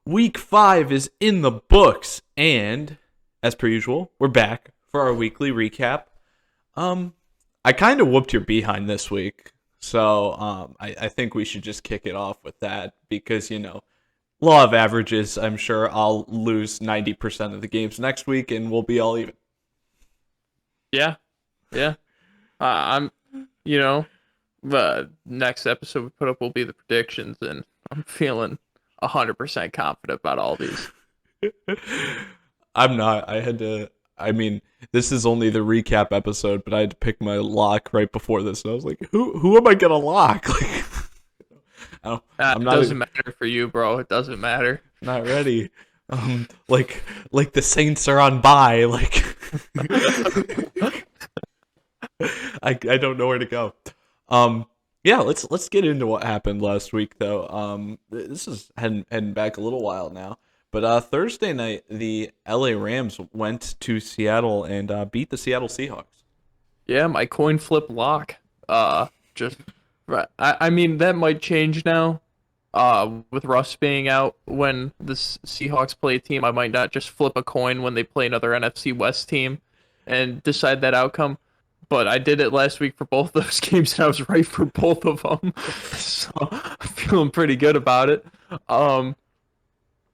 Week 5 is in the books, and as per usual, we're back for our weekly recap. Um, I kind of whooped your behind this week, so I think we should just kick it off with that because law of averages. I'm sure I'll lose 90% of the games next week, and we'll be all even. Yeah, yeah. I'm, the next episode we put up will be the predictions, and I'm feeling 100% confident about all these. I'm not. I had to. I mean, this is only the recap episode, but I had to pick my lock right before this, and I was like, "Who am I gonna lock?" I'm It not doesn't matter for you, bro. It doesn't matter. not ready. Like the Saints are on bye. Like, I don't know where to go. Yeah, let's get into what happened last week though. This is heading back a little while now. But Thursday night, the LA Rams went to Seattle and beat the Seattle Seahawks. Yeah, my coin flip lock. Just right. I mean that might change now. With Russ being out when the Seahawks play a team, I might not just flip a coin when they play another NFC West team and decide that outcome. But I did it last week for both those games, and I was right for both of them. So I'm feeling pretty good about it. Um,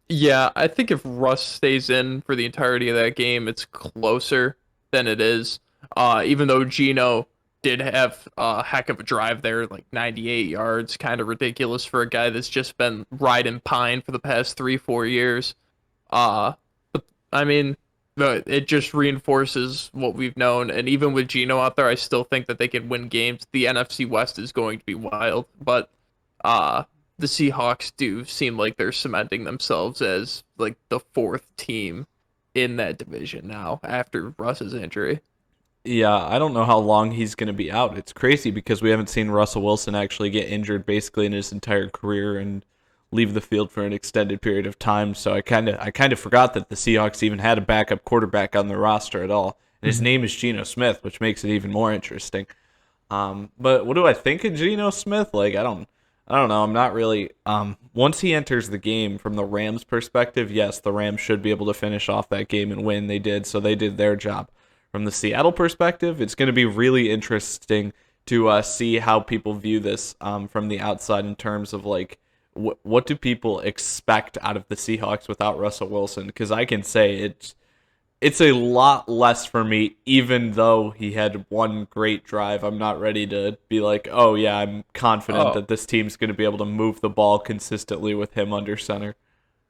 yeah, I think if Russ stays in for the entirety of that game, it's closer than it is. Even though Gino did have a heck of a drive there, like 98 yards, kind of ridiculous for a guy that's just been riding pine for the past 3-4 years. But I mean, it just reinforces what we've known. And even with Gino out there, I still think that they can win games. The NFC West is going to be wild, but uh, the Seahawks do seem like they're cementing themselves as like the fourth team in that division now after Russ's injury. Yeah, I don't know how long he's going to be out. It's crazy because we haven't seen Russell Wilson actually get injured basically in his entire career and leave the field for an extended period of time. So I kind of forgot that the Seahawks even had a backup quarterback on their roster at all. And his name is Geno Smith, which makes it even more interesting. But what do I think of Geno Smith? Like I don't know. I'm not really. Once he enters the game from the Rams' perspective, yes, the Rams should be able to finish off that game and win. They did, so they did their job. From the Seattle perspective, it's going to be really interesting to see how people view this from the outside in terms of like what do people expect out of the Seahawks without Russell Wilson? Because I can say it's a lot less for me, even though he had one great drive. I'm not ready to be like, oh yeah, I'm confident Oh, that this team's going to be able to move the ball consistently with him under center.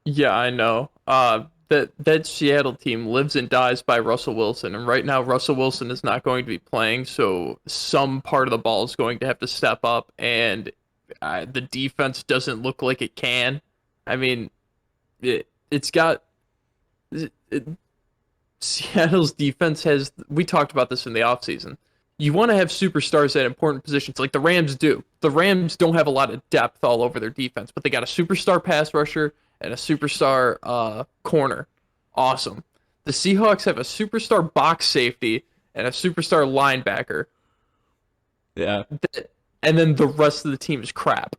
yeah, I know. That Seattle team lives and dies by Russell Wilson, and right now Russell Wilson is not going to be playing, so some part of the ball is going to have to step up, and the defense doesn't look like it can. I mean, it's got it, Seattle's defense has. We talked about this in the offseason. You want to have superstars at important positions like the Rams do. The Rams don't have a lot of depth all over their defense, but they got a superstar pass rusher and a superstar corner. Awesome. The Seahawks have a superstar box safety and a superstar linebacker, Yeah, and then the rest of the team is crap.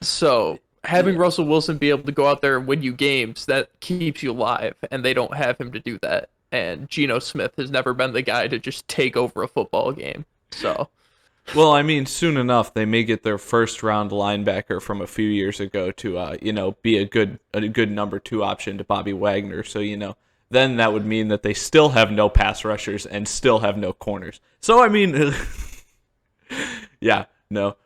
So having yeah. Russell Wilson be able to go out there and win you games, that keeps you alive, and they don't have him to do that. And Geno Smith has never been the guy to just take over a football game. So Well, I mean, soon enough they may get their first round linebacker from a few years ago to be a good number two option to Bobby Wagner. So then that would mean that they still have no pass rushers and still have no corners. So I mean, yeah, no,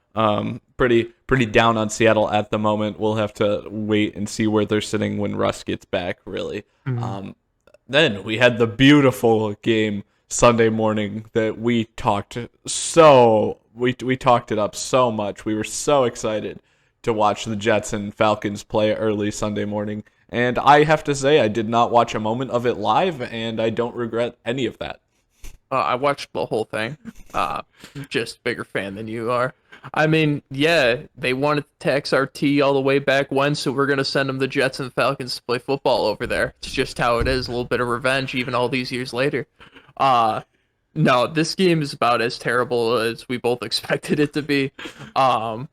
pretty down on Seattle at the moment. We'll have to wait and see where they're sitting when Russ gets back. Really. Mhm. Um, then we had the beautiful game Sunday morning that we talked it up so much. We were so excited to watch the Jets and Falcons play early Sunday morning. And I have to say I did not watch a moment of it live and I don't regret any of that. I watched the whole thing. Uh, just bigger fan than you are. I mean, yeah, they wanted to tax RT all the way back when, so we're gonna send them the Jets and Falcons to play football over there. It's just how it is. A little bit of revenge, even all these years later. Uh, no, this game is about as terrible as we both expected it to be. Um,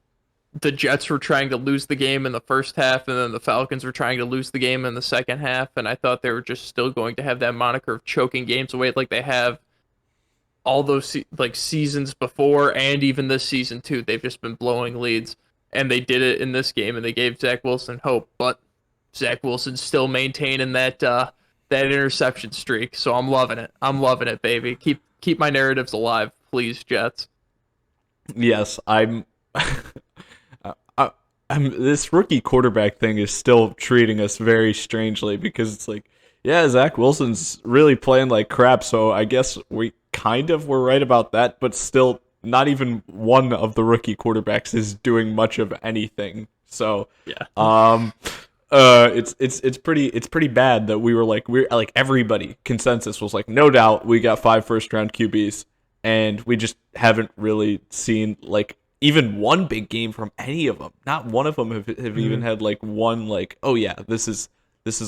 the Jets were trying to lose the game in the first half, and then the Falcons were trying to lose the game in the second half, and I thought they were just still going to have that moniker of choking games away like they have all those like seasons before, and even this season too. They've just been blowing leads, and they did it in this game, and they gave Zach Wilson hope. But Zach Wilson's still maintaining that interception streak, so I'm loving it. I'm loving it, baby. Keep my narratives alive, please, Jets. Yes, this rookie quarterback thing is still treating us very strangely because it's like, yeah, Zach Wilson's really playing like crap, so I guess we kind of were right about that, but still, not even one of the rookie quarterbacks is doing much of anything. So, Yeah. it's pretty bad that we're like everybody consensus was like, no doubt we got 5 first-round QBs, and we just haven't really seen like even one big game from any of them. Not one of them have even had like one like, oh yeah, this is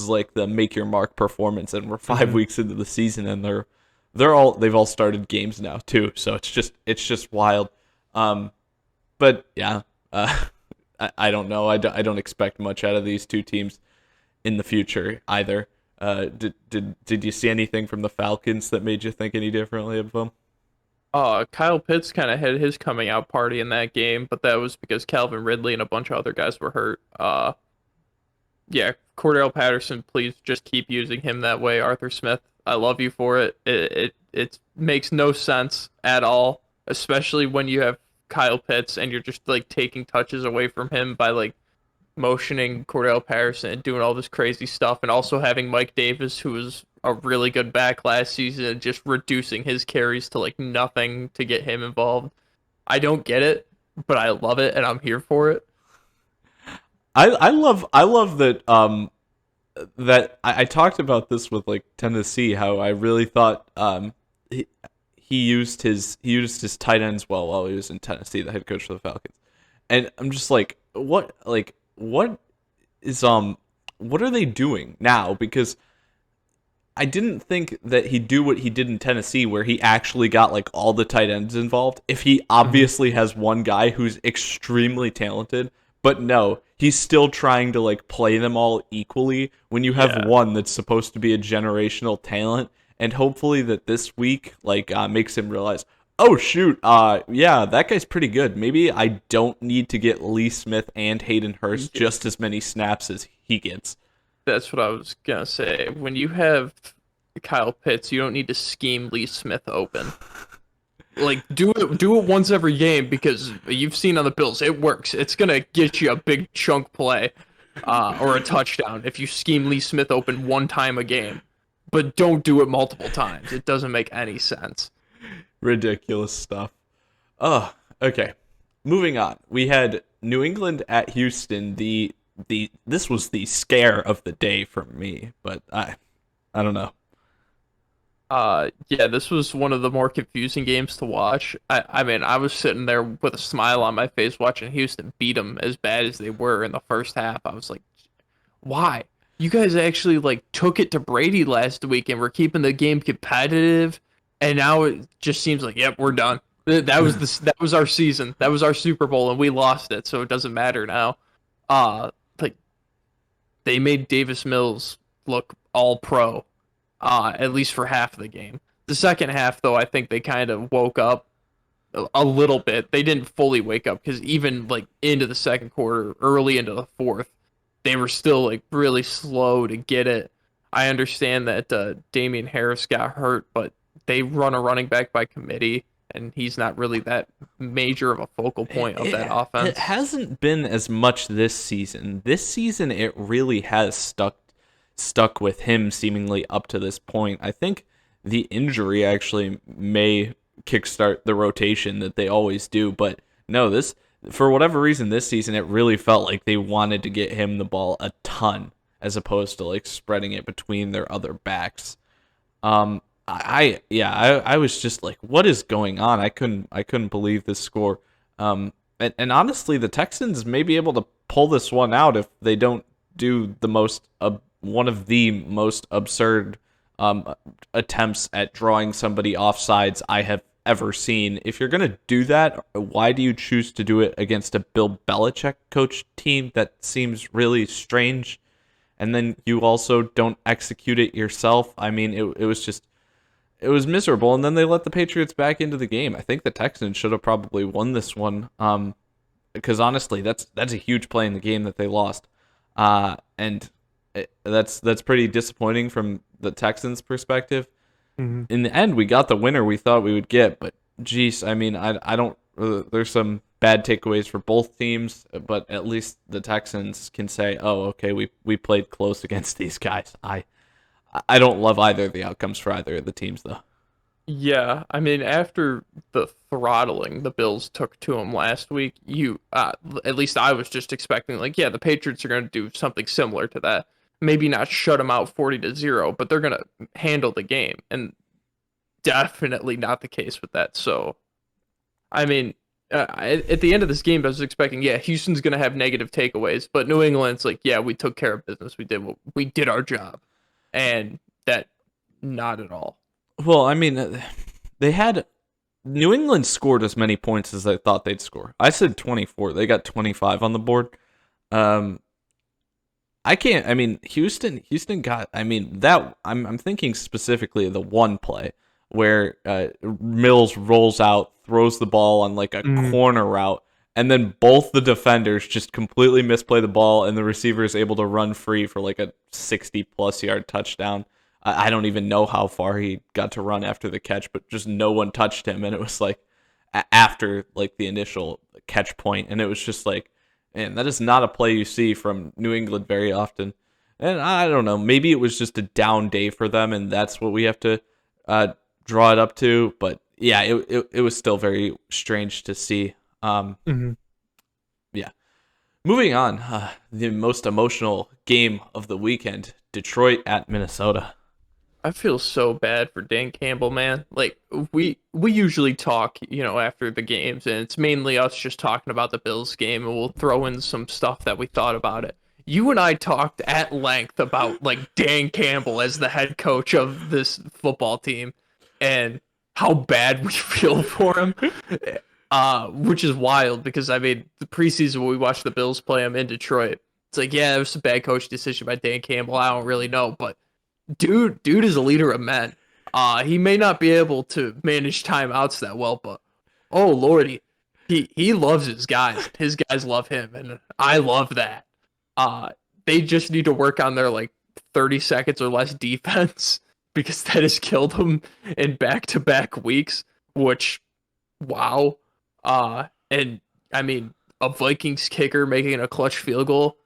like the make your mark performance, and we're 5 weeks into the season, and they've all started games now too. So it's just wild. But yeah, I don't know. I don't expect much out of these two teams in the future either. Did you see anything from the Falcons that made you think any differently of them? Kyle Pitts kind of had his coming out party in that game, but that was because Calvin Ridley and a bunch of other guys were hurt. Yeah, Cordell Patterson, please just keep using him that way. Arthur Smith, I love you for it. It makes no sense at all, especially when you have Kyle Pitts and you're just like taking touches away from him by like motioning Cordell Patterson and doing all this crazy stuff, and also having Mike Davis, who was a really good back last season, and just reducing his carries to like nothing to get him involved. I don't get it, but I love it and I'm here for it. I love that that I talked about this with like Tennessee, how I really thought he used his tight ends well while he was in Tennessee, the head coach for the Falcons. And I'm just like, what is what are they doing now? Because I didn't think that he'd do what he did in Tennessee, where he actually got like all the tight ends involved. If he obviously has one guy who's extremely talented, but no, he's still trying to like play them all equally when you have one that's supposed to be a generational talent. And hopefully that this week like makes him realize, oh shoot, yeah, that guy's pretty good. Maybe I don't need to get Lee Smith and Hayden Hurst just as many snaps as he gets. That's what I was gonna say. When you have Kyle Pitts, you don't need to scheme Lee Smith open. Like do it once every game, because you've seen on the Bills it works. It's gonna get you a big chunk play, or a touchdown if you scheme Lee Smith open one time a game. But don't do it multiple times. It doesn't make any sense. Ridiculous stuff. Oh, okay. Moving on. We had New England at Houston. This was the scare of the day for me, but I don't know. Yeah, this was one of the more confusing games to watch. I mean, I was sitting there with a smile on my face watching Houston beat them as bad as they were in the first half. I was like, why? You guys actually like took it to Brady last week and were keeping the game competitive, and now it just seems like, yep, we're done. That was our season. That was our Super Bowl, and we lost it, so it doesn't matter now. Like they made Davis Mills look all pro, at least for half of the game. The second half, though, I think they kind of woke up a little bit. They didn't fully wake up, because even like into the second quarter, early into the fourth, they were still like really slow to get it. I understand that Damian Harris got hurt, but they run a running back by committee, and he's not really that major of a focal point of that offense. It hasn't been as much this season. This season, it really has stuck with him seemingly up to this point. I think the injury actually may kickstart the rotation that they always do, but no, this, for whatever reason, this season it really felt like they wanted to get him the ball a ton as opposed to like spreading it between their other backs. I was just like, what is going on? I couldn't believe this score. And honestly, the Texans may be able to pull this one out if they don't do the most one of the most absurd attempts at drawing somebody offsides I have ever seen. If you're going to do that, why do you choose to do it against a Bill Belichick coach team? That seems really strange. And then you also don't execute it yourself. I mean, it was miserable. And then they let the Patriots back into the game. I think the Texans should have probably won this one. Because honestly, that's a huge play in the game that they lost. And that's pretty disappointing from the Texans' perspective. Mm-hmm. In the end, we got the winner we thought we would get, but geez, I mean, I don't. There's some bad takeaways for both teams, but at least the Texans can say, "Oh, okay, we played close against these guys." I don't love either of the outcomes for either of the teams, though. Yeah, I mean, after the throttling the Bills took to them last week, at least I was just expecting, like, yeah, the Patriots are going to do something similar to that. Maybe not shut them out 40-0, but they're going to handle the game, and definitely not the case with that. So, I mean, at the end of this game, I was expecting, yeah, Houston's going to have negative takeaways, but New England's like, yeah, we took care of business. We did our job, and that not at all. Well, I mean, they had New England scored as many points as I thought they'd score. I said 24. They got 25 on the board. I can't. I mean, Houston got. I mean, that I'm thinking specifically of the one play where Mills rolls out, throws the ball on like a corner route, and then both the defenders just completely misplay the ball, and the receiver is able to run free for like a 60+ yard touchdown. I don't even know how far he got to run after the catch, but just no one touched him, and it was like after like the initial catch point, and it was just like, man, that is not a play you see from New England very often. And I don't know, maybe it was just a down day for them, and that's what we have to draw it up to. But yeah, it was still very strange to see. Yeah. Moving on, the most emotional game of the weekend, Detroit at Minnesota. I feel so bad for Dan Campbell, man. Like we usually talk, after the games, and it's mainly us just talking about the Bills game, and we'll throw in some stuff that we thought about it. You and I talked at length about like Dan Campbell as the head coach of this football team and how bad we feel for him. Which is wild because I mean the preseason when we watched the Bills play him in Detroit, it's like, yeah, it was a bad coach decision by Dan Campbell. I don't really know, but dude is a leader of men. He may not be able to manage timeouts that well, but oh lordy, he loves his guys. His guys love him, and I love that. They just need to work on their like 30 seconds or less defense because that has killed them in back-to-back weeks. Which, wow. And I mean, a Vikings kicker making a clutch field goal.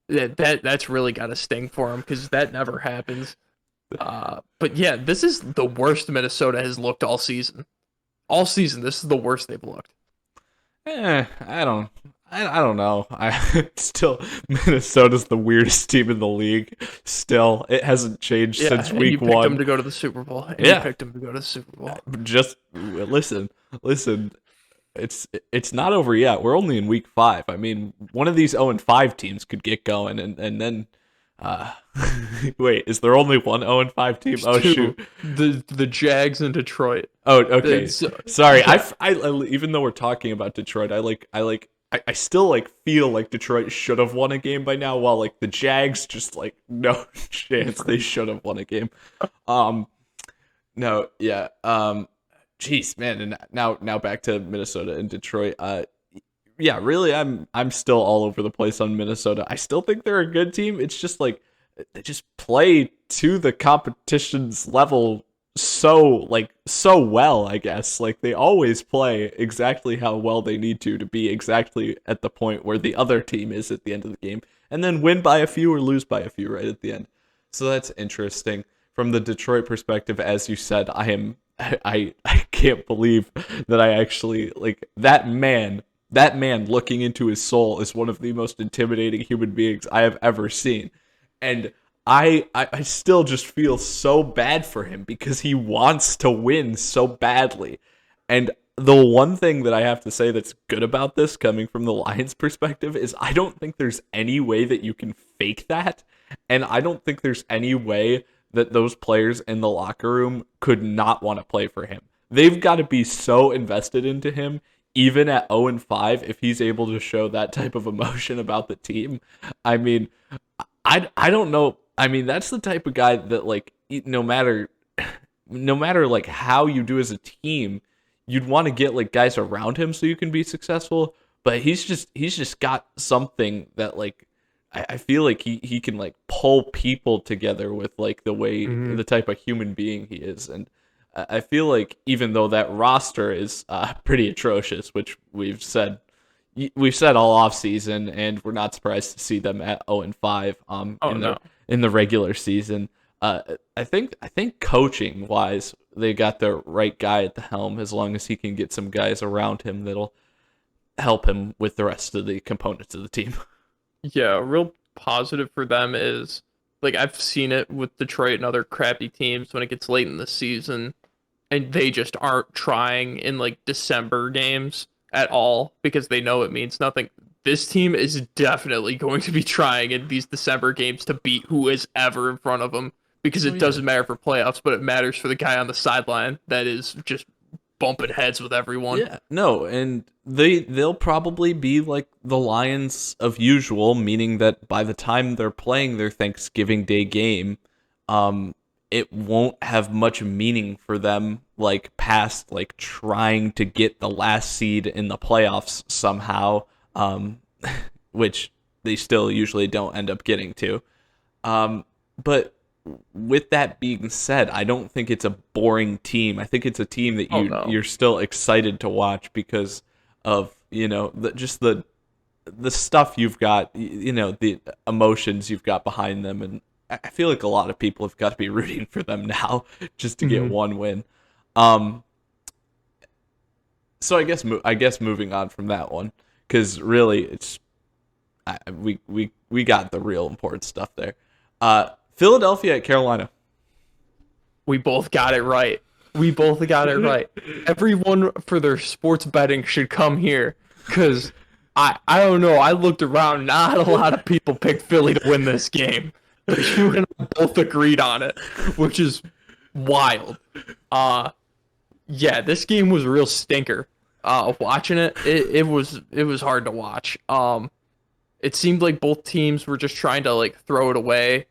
That's really got to sting for him because that never happens. But yeah, this is the worst Minnesota has looked all season. All season, this is the worst they've looked. I don't know. Still, Minnesota's the weirdest team in the league. Still, it hasn't changed since week 1. You picked them to go to the Super Bowl. You picked them to go to the Super Bowl. Just listen. It's not over yet. We're only in week 5. I mean, one of these 0-5 teams could get going, and then. Wait, is there only one 0-5 team? Oh shoot, the Jags in Detroit. Oh, okay. Sorry, I even though we're talking about Detroit, I still like feel like Detroit should have won a game by now, while like the Jags just like no chance they should have won a game. No, yeah. Jeez, man, and now back to Minnesota and Detroit. Yeah, really, I'm still all over the place on Minnesota. I still think they're a good team. It's just like they just play to the competition's level so well, I guess. Like they always play exactly how well they need to be exactly at the point where the other team is at the end of the game, and then win by a few or lose by a few right at the end. So that's interesting. From the Detroit perspective, as you said, I can't believe that I actually like that man. That man looking into his soul is one of the most intimidating human beings I have ever seen. And I still just feel so bad for him because he wants to win so badly. And the one thing that I have to say that's good about this, coming from the Lions' perspective, is I don't think there's any way that you can fake that. And I don't think there's any way that those players in the locker room could not want to play for him. they've got to be so invested into him, even at 0-5, if he's able to show that type of emotion about the team. I mean, I don't know. I mean, that's the type of guy that, like, no matter like how you do as a team, you'd want to get like guys around him so you can be successful. But he's just got something that, like, I feel like he can like pull people together with like the way the type of human being he is. And I feel like even though that roster is pretty atrocious, which we've said all off season, and we're not surprised to see them at 0-5 in the regular season. I think coaching wise, they got the right guy at the helm, as long as he can get some guys around him that'll help him with the rest of the components of the team. Yeah, a real positive for them is, like, I've seen it with Detroit and other crappy teams when it gets late in the season and they just aren't trying in like December games at all because they know it means nothing. This team is definitely going to be trying in these December games to beat who is ever in front of them, because it doesn't matter for playoffs, but it matters for the guy on the sideline that is just bumping heads with everyone. Yeah, no, and they'll probably be like the Lions of usual, meaning that by the time they're playing their Thanksgiving Day game, it won't have much meaning for them, like, past like trying to get the last seed in the playoffs somehow, which they still usually don't end up getting to. But with that being said, I don't think it's a boring team. I think it's a team that you're still excited to watch because of, the stuff you've got, the emotions you've got behind them. And I feel like a lot of people have got to be rooting for them now just to get one win. So I guess moving on from that one, because really it's we got the real important stuff there. Philadelphia at Carolina. We both got it right. Everyone for their sports betting should come here, because I don't know. I looked around. Not a lot of people picked Philly to win this game. But you and I both agreed on it, which is wild. Yeah, this game was a real stinker. Watching it was hard to watch. It seemed like both teams were just trying to like throw it away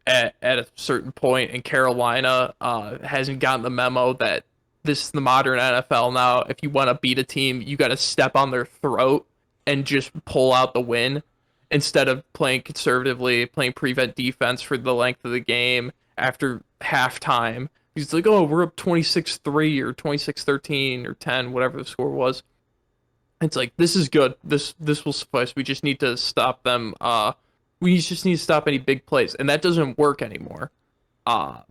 at a certain point, and Carolina hasn't gotten the memo that this is the modern NFL now. If you want to beat a team, you got to step on their throat and just pull out the win, instead of playing conservatively, playing prevent defense for the length of the game after halftime. He's like, oh, we're up 26-3 or 26-13 or 10, whatever the score was. It's like, this is good. This will suffice. We just need to stop them. We just need to stop any big plays. And that doesn't work anymore. So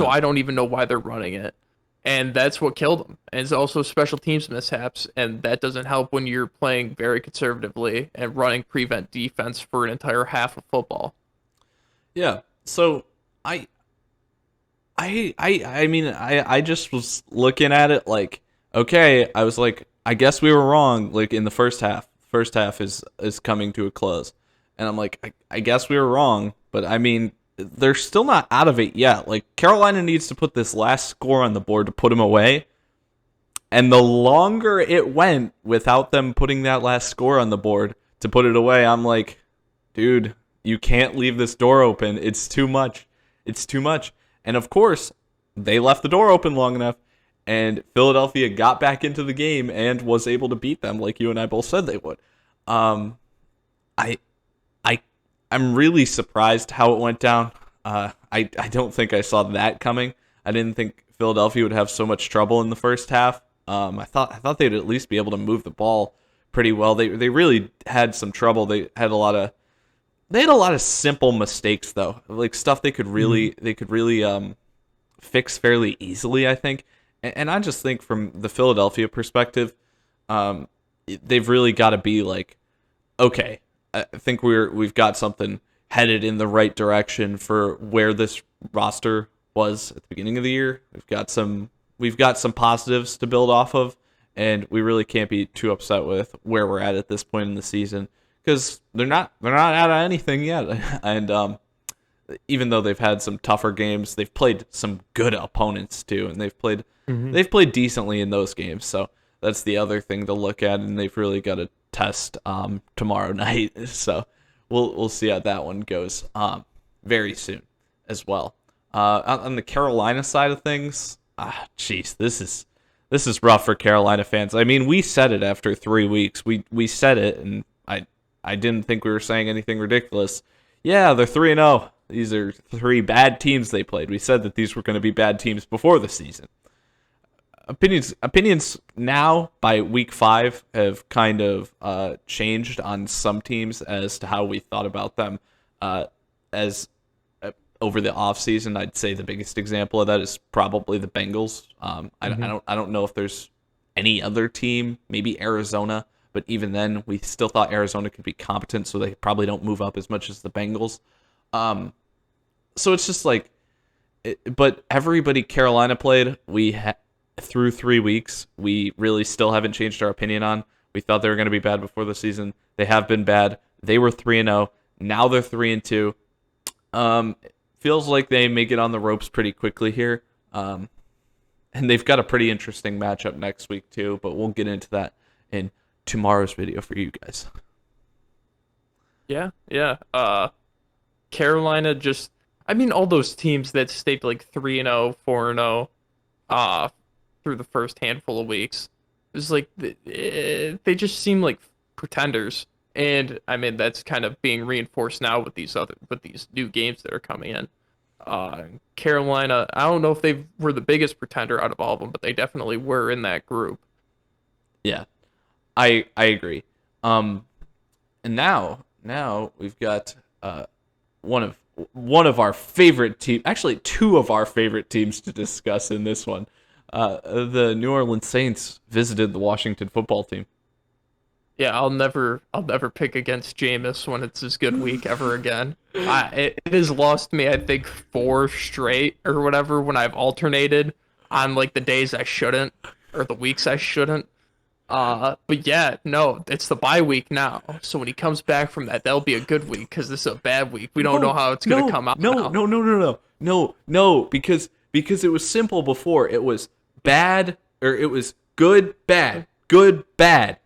I don't even know why they're running it. And that's what killed them. And it's also special teams mishaps, and that doesn't help when you're playing very conservatively and running prevent defense for an entire half of football. Yeah. So I mean, I just was looking at it like, okay, I was like, I guess we were wrong. Like, in the first half. First half is coming to a close, and I'm like, I guess we were wrong. But I mean, they're still not out of it yet. Like, Carolina needs to put this last score on the board to put them away. And the longer it went without them putting that last score on the board to put it away, I'm like, dude, you can't leave this door open. It's too much. It's too much. And of course, they left the door open long enough, and Philadelphia got back into the game and was able to beat them, like you and I both said they would. I'm really surprised how it went down. I don't think I saw that coming. I didn't think Philadelphia would have so much trouble in the first half. I thought they'd at least be able to move the ball pretty well. They really had some trouble. They had a lot of simple mistakes though, like stuff they could really fix fairly easily, I think. And I just think from the Philadelphia perspective, they've really got to be like, okay, I think we've got something headed in the right direction for where this roster was at the beginning of the year. We've got some positives to build off of, and we really can't be too upset with where we're at this point in the season, because they're not out of anything yet. And even though they've had some tougher games, they've played some good opponents too, and Hmm. they've played decently in those games. So that's the other thing to look at, and they've really got to test tomorrow night. So we'll see how that one goes very soon as well. On the Carolina side of things, jeez, this is rough for Carolina fans. I mean, we said it after 3 weeks. We said it, and I didn't think we were saying anything ridiculous. Yeah, they're 3-0. These are three bad teams they played. We said that these were going to be bad teams before the season. Opinions now by week 5 have kind of changed on some teams as to how we thought about them as over the offseason. I'd say the biggest example of that is probably the Bengals. I don't know if there's any other team, maybe Arizona, but even then we still thought Arizona could be competent, so they probably don't move up as much as the Bengals. So it's just like, but everybody Carolina played, through 3 weeks, we really still haven't changed our opinion on. We thought they were going to be bad before the season. They have been bad. They were 3-0. Now they're 3-2. Feels like they may get on the ropes pretty quickly here. And they've got a pretty interesting matchup next week too, but we'll get into that in tomorrow's video for you guys. Yeah. Carolina just, I mean, all those teams that stayed like 3-0, 4-0, through the first handful of weeks, it was like they just seem like pretenders, and I mean that's kind of being reinforced now with these new games that are coming in. Carolina, I don't know if they were the biggest pretender out of all of them, but they definitely were in that group. Yeah, I agree. And now we've got one of our favorite team, actually two of our favorite teams to discuss in this one. The New Orleans Saints visited the Washington football team. Yeah, I'll never pick against Jameis when it's his good week ever again. It has lost me, I think, 4 straight or whatever when I've alternated on like the days I shouldn't or the weeks I shouldn't. But yeah, no, it's the bye week now. So when he comes back from that, that'll be a good week because this is a bad week. We don't know how it's gonna come out now. No, because it was simple before. It was bad, or it was good, bad, good, bad,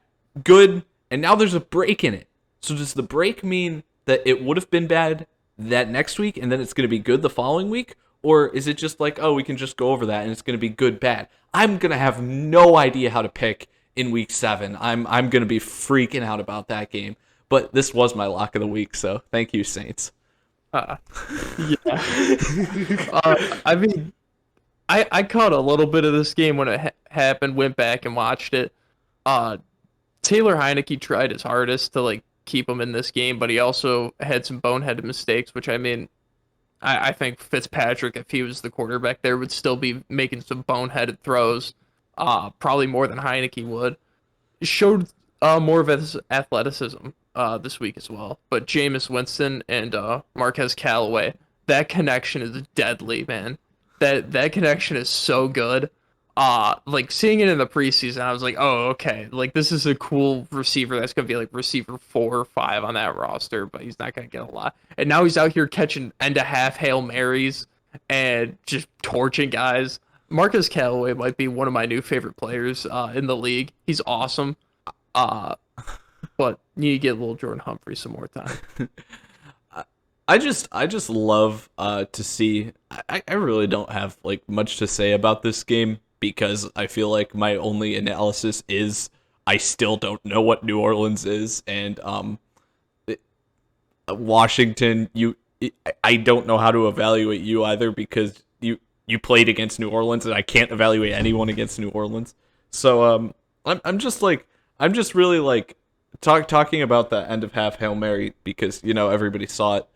good, and now there's a break in it. So does the break mean that it would have been bad that next week and then it's going to be good the following week? Or is it just like, oh, we can just go over that and it's going to be good, bad? I'm going to have no idea how to pick in week 7. I'm going to be freaking out about that game. But this was my lock of the week, so thank you, Saints. Yeah. I mean, I caught a little bit of this game when it happened, went back and watched it. Taylor Heineke tried his hardest to like keep him in this game, but he also had some boneheaded mistakes, which I mean, I think Fitzpatrick, if he was the quarterback there, would still be making some boneheaded throws, probably more than Heineke would. Showed more of his athleticism this week as well. But Jameis Winston and Marquez Callaway, that connection is deadly, man. That connection is so good. Like seeing it in the preseason, I was like, oh, okay, like this is a cool receiver that's gonna be like receiver 4 or 5 on that roster, but he's not gonna get a lot. And now he's out here catching end of half Hail Marys and just torching guys. Marcus Callaway might be one of my new favorite players in the league. He's awesome. But you need to get little Jordan Humphrey some more time. I just love to see. I really don't have like much to say about this game because I feel like my only analysis is I still don't know what New Orleans is, and Washington. I don't know how to evaluate you either because you played against New Orleans, and I can't evaluate anyone against New Orleans. So I'm just really like talking about the end of half Hail Mary because everybody saw it.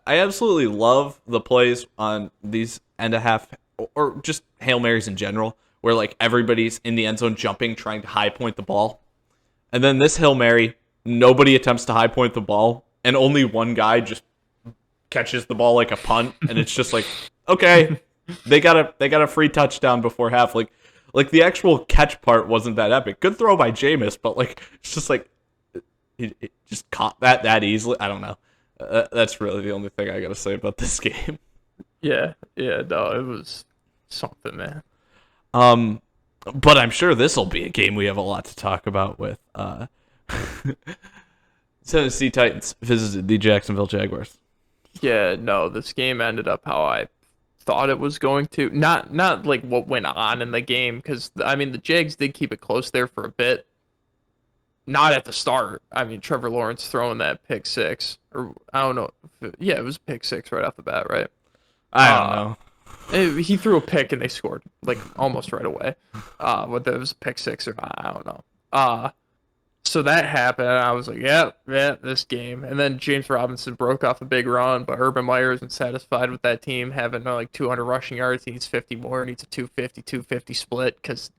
I absolutely love the plays on these end of half or just Hail Marys in general, where like everybody's in the end zone jumping, trying to high point the ball. And then this Hail Mary, nobody attempts to high point the ball, and only one guy just catches the ball like a punt, and it's just like, okay, they got a free touchdown before half. Like the actual catch part wasn't that epic. Good throw by Jameis, but like it's just like he just caught that easily. I don't know. That's really the only thing I gotta say about this game. Yeah, yeah, no, it was something, man. Um, but I'm sure this will be a game we have a lot to talk about with. Tennessee Titans visited the Jacksonville Jaguars. Yeah, no, this game ended up how I thought it was going to. Not like what went on in the game, because I mean the Jags did keep it close there for a bit. Not at the start. I mean Trevor Lawrence throwing that pick six, or I don't know. Yeah, it was pick six right off the bat, right? I don't know. He threw a pick and they scored like almost right away. Whether it was a pick six or not, I don't know. So that happened, and I was like, yeah, this game. And then James Robinson broke off a big run, but Urban Meyer isn't satisfied with that team having like 200 rushing yards. He needs 50 more. He needs a 250 split because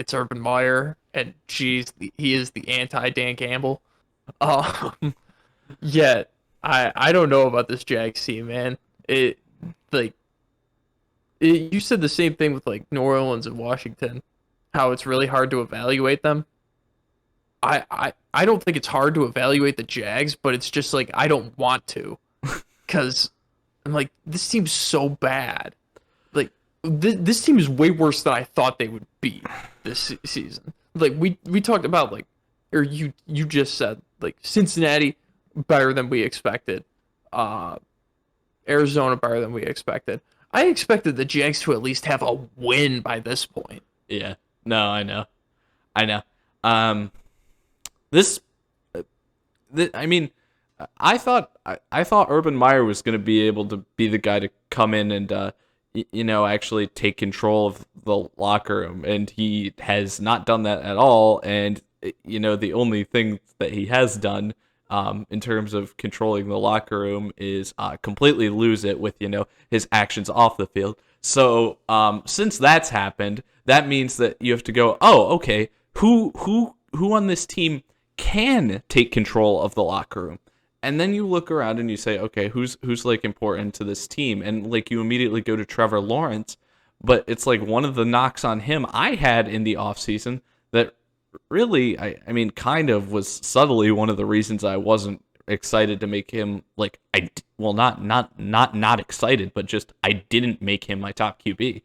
it's Urban Meyer, and geez, he is the anti-Dan Campbell. Um, Yet, I don't know about this Jags team, man. It like you said the same thing with like New Orleans and Washington, how it's really hard to evaluate them. I don't think it's hard to evaluate the Jags, but it's just like I don't want to, because I'm like this team's so bad. Like this team is way worse than I thought they would be this season. Like we talked about like, or you just said like Cincinnati better than we expected, Arizona better than we expected. I expected the Jags to at least have a win by this point. Yeah. No, I know. Um, this, I mean, I thought Urban Meyer was going to be able to be the guy to come in and actually take control of the locker room, and he has not done that at all. And the only thing that he has done in terms of controlling the locker room is completely lose it with his actions off the field. So since that's happened, that means that you have to go, oh, okay, who on this team can take control of the locker room? And then you look around and you say, okay, who's like important to this team? And like you immediately go to Trevor Lawrence, but it's like one of the knocks on him I had in the offseason that really, I mean, kind of was subtly one of the reasons I wasn't excited to make him not excited, but just I didn't make him my top QB,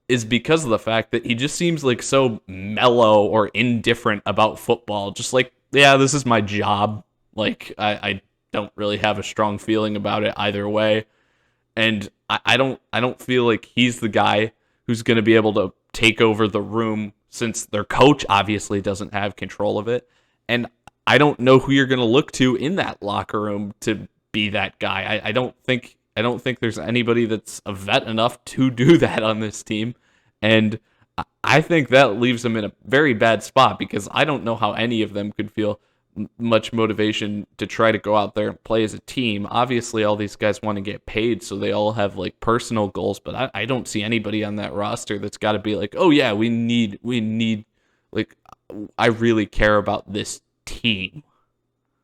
is because of the fact that he just seems like so mellow or indifferent about football. Just like, yeah, this is my job. Like I don't really have a strong feeling about it either way. And I don't feel like he's the guy who's going to be able to take over the room, since their coach obviously doesn't have control of it. And I don't know who you're going to look to in that locker room to be that guy. I don't think there's anybody that's a vet enough to do that on this team. And I think that leaves them in a very bad spot, because I don't know how any of them could feel much motivation to try to go out there and play as a team. Obviously, all these guys want to get paid, so they all have like personal goals, but I don't see anybody on that roster that's got to be like, oh yeah, we need like, I really care about this team.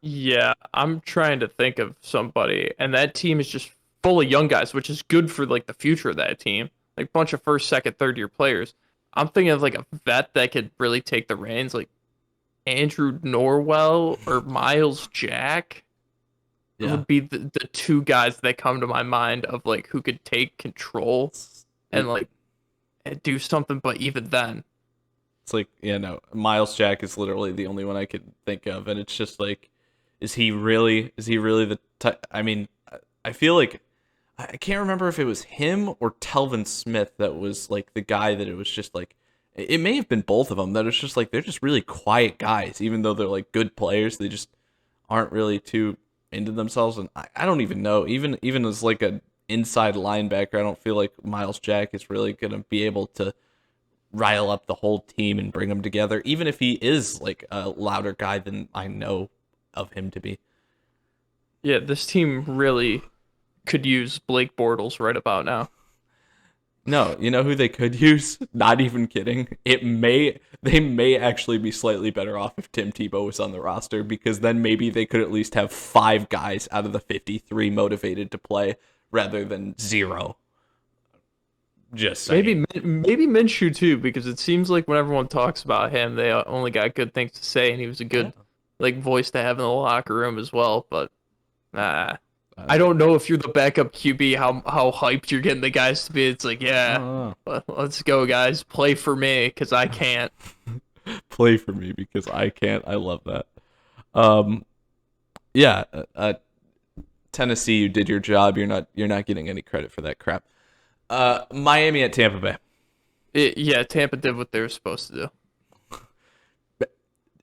Yeah, I'm trying to think of somebody, and that team is just full of young guys, which is good for like the future of that team. Like bunch of first, second, third year players. I'm thinking of like a vet that could really take the reins, like Andrew Norwell or Miles Jack. Yeah. Would be the two guys that come to my mind of like who could take control and like do something. But even then, it's like, Miles Jack is literally the only one I could think of, and it's just like, is he really the I mean, I feel like I can't remember if it was him or Telvin Smith that was like the guy that it was just like, it may have been both of them, that it's just like they're just really quiet guys, even though they're like good players. They just aren't really too into themselves. And I don't even know, even as like an inside linebacker, I don't feel like Miles Jack is really gonna be able to rile up the whole team and bring them together, even if he is like a louder guy than I know of him to be. yeah, this team really could use Blake Bortles right about now. No, you know who they could use? Not even kidding. They may actually be slightly better off if Tim Tebow was on the roster, because then maybe they could at least have 5 guys out of the 53 motivated to play rather than 0. Just saying. Maybe Minshew too, because it seems like when everyone talks about him, they only got good things to say, and he was a good like voice to have in the locker room as well. But Nah. Uh, I don't know if you're the backup QB, how hyped you're getting the guys to be. It's like, I yeah, don't let's go, guys. Play for me, because I can't. know. Play for me because I can't. I love that. Um, yeah, Tennessee, you did your job. You're not getting any credit for that crap. Miami at Tampa Bay. Yeah, Tampa did what they were supposed to do.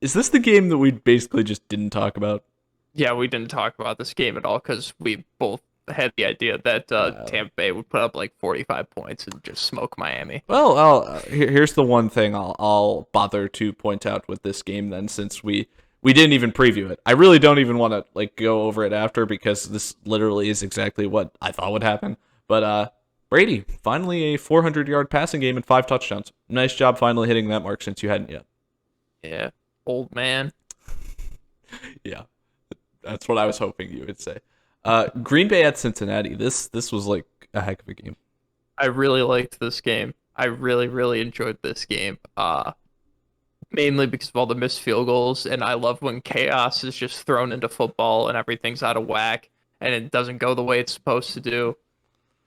Is this the game that we basically just didn't talk about? Yeah, we didn't talk about this game at all because we both had the idea that Tampa Bay would put up like 45 points and just smoke Miami. Well, here's the one thing I'll bother to point out with this game then, since we didn't even preview it. I really don't even want to like go over it after because this literally is exactly what I thought would happen. But Brady finally a 400-yard passing game and 5 touchdowns. Nice job finally hitting that mark since you hadn't yet. Yeah, old man. Yeah, that's what I was hoping you would say. Green Bay at Cincinnati. This was like a heck of a game. I really liked this game. I really, really enjoyed this game. Mainly because of all the missed field goals, and I love when chaos is just thrown into football and everything's out of whack and it doesn't go the way it's supposed to do.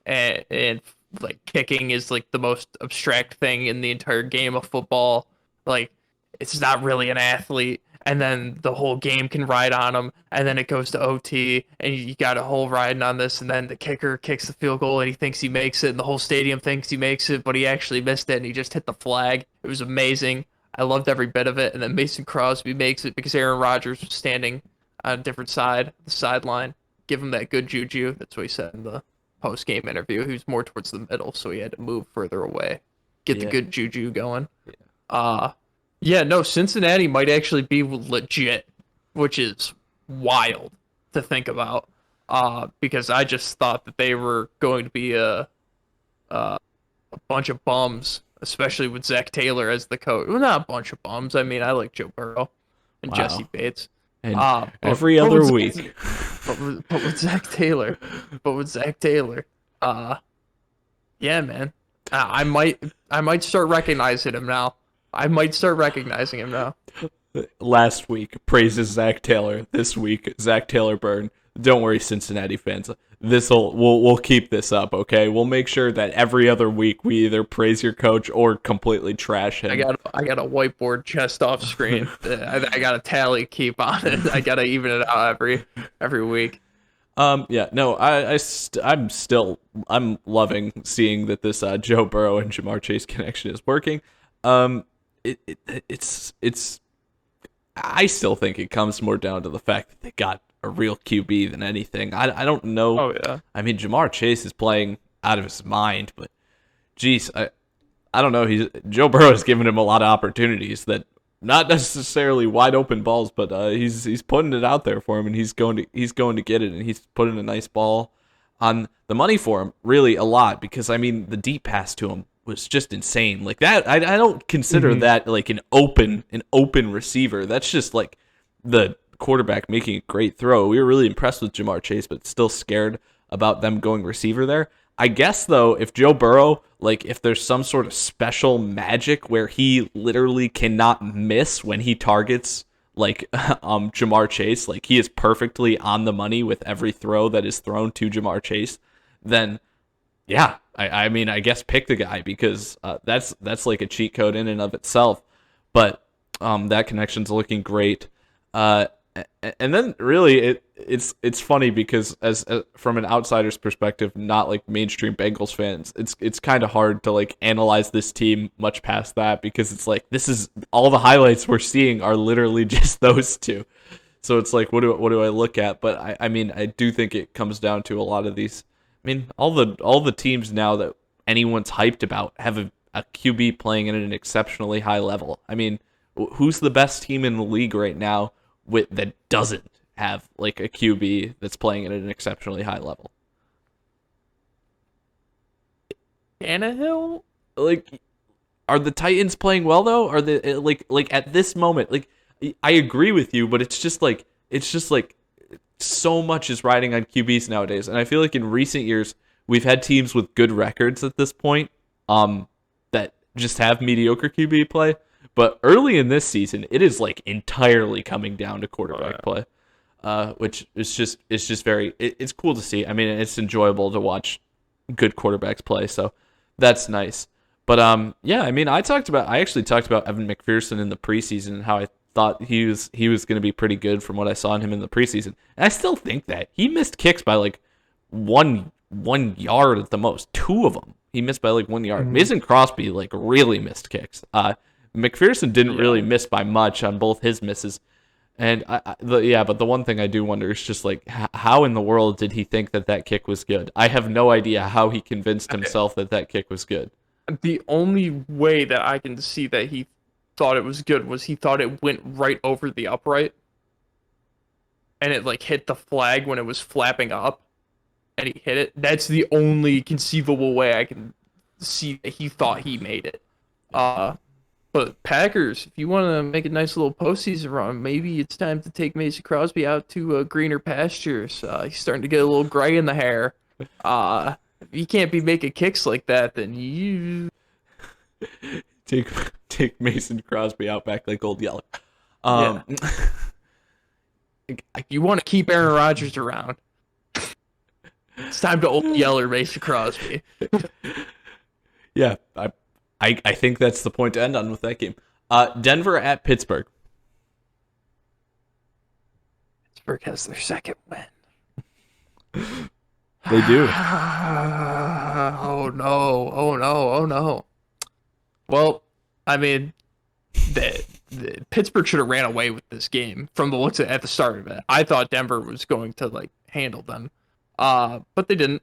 And like kicking is like the most abstract thing in the entire game of football. Like it's not really an athlete, and then the whole game can ride on him, and then it goes to OT, and you got a whole riding on this, and then the kicker kicks the field goal, and he thinks he makes it, and the whole stadium thinks he makes it, but he actually missed it, and he just hit the flag. It was amazing. I loved every bit of it, and then Mason Crosby makes it because Aaron Rodgers was standing on a different side, the sideline. Give him that good juju. That's what he said in the post-game interview. He was more towards the middle, so he had to move further away. Get the good juju going. Yeah, no, Cincinnati might actually be legit, which is wild to think about. Because I just thought that they were going to be a bunch of bums, especially with Zach Taylor as the coach. Well, not a bunch of bums. I mean, I like Joe Burrow and Jesse Bates. And every other week. But with Zach Taylor, yeah, man, I might start recognizing him now. Last week praises Zach Taylor. This week Zach Taylor burn. Don't worry, Cincinnati fans. We'll keep this up, okay? We'll make sure that every other week we either praise your coach or completely trash him. I got a whiteboard chest off screen. I got a tally keep on it. I gotta even it out every week. Yeah, no, I'm loving seeing that this Joe Burrow and Jamar Chase connection is working. It's I still think it comes more down to the fact that they got a real QB than anything. I don't know. Oh yeah. I mean, Jamar Chase is playing out of his mind, but geez, I don't know. Joe Burrow has given him a lot of opportunities that not necessarily wide open balls, but he's putting it out there for him, and he's going to get it, and he's putting a nice ball on the money for him, really a lot, because I mean the deep pass to him was just insane. Like that, I don't consider that like an open receiver. That's just like the quarterback making a great throw. We were really impressed with Jamar Chase, but still scared about them going receiver there. I guess though, if Joe Burrow, like if there's some sort of special magic where he literally cannot miss when he targets like Jamar Chase, like he is perfectly on the money with every throw that is thrown to Jamar Chase, then yeah, I mean, I guess pick the guy, because that's like a cheat code in and of itself. But that connection's looking great. And then really it's funny because as from an outsider's perspective, not like mainstream Bengals fans, it's kind of hard to like analyze this team much past that, because it's like this is all the highlights we're seeing are literally just those two. So it's like what do I look at? But I mean, I do think it comes down to a lot of these. I mean, all the teams now that anyone's hyped about have a QB playing at an exceptionally high level. I mean, who's the best team in the league right now that doesn't have like a QB that's playing at an exceptionally high level? Tannehill? Like, are the Titans playing well though? Are they like at this moment? Like, I agree with you, but it's just like so much is riding on QBs nowadays, and I feel like in recent years we've had teams with good records at this point, that just have mediocre QB play. But early in this season, it is like entirely coming down to quarterback play. which is just it's cool to see. I mean, it's enjoyable to watch good quarterbacks play, so that's nice. But yeah, I mean, I actually talked about Evan McPherson in the preseason and how I thought he was going to be pretty good from what I saw in him in the preseason. And I still think that he missed kicks by like one yard at the most. Two of them he missed by like 1 yard. Mhm. Mason Crosby like really missed kicks. McPherson didn't really miss by much on both his misses. And but the one thing I do wonder is just like how in the world did he think that kick was good? I have no idea how he convinced himself that kick was good. The only way that I can see that he thought it was good was he thought it went right over the upright, and it like hit the flag when it was flapping up, and he hit it. That's the only conceivable way I can see that he thought he made it. But Packers, if you want to make a nice little postseason run, maybe it's time to take Mason Crosby out to greener pastures. He's starting to get a little gray in the hair. If you can't be making kicks like that, then you take Mason Crosby out back like Old Yeller. Yeah. You want to keep Aaron Rodgers around. It's time to Old Yeller Mason Crosby. Yeah, I think that's the point to end on with that game. Denver at Pittsburgh. Pittsburgh has their second win. They do. Oh no. Well, I mean, the Pittsburgh should have ran away with this game from the looks at the start of it. I thought Denver was going to like handle them, but they didn't.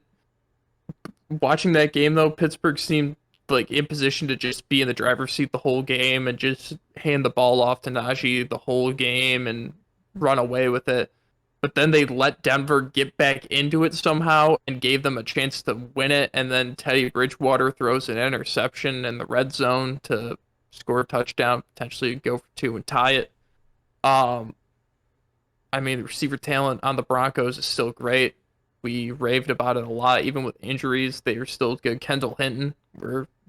Watching that game though, Pittsburgh seemed like in position to just be in the driver's seat the whole game and just hand the ball off to Najee the whole game and run away with it. But then they let Denver get back into it somehow and gave them a chance to win it. And then Teddy Bridgewater throws an interception in the red zone to score a touchdown, potentially go for two and tie it. I mean, the receiver talent on the Broncos is still great. We raved about it a lot, even with injuries. They are still good. Kendall Hinton,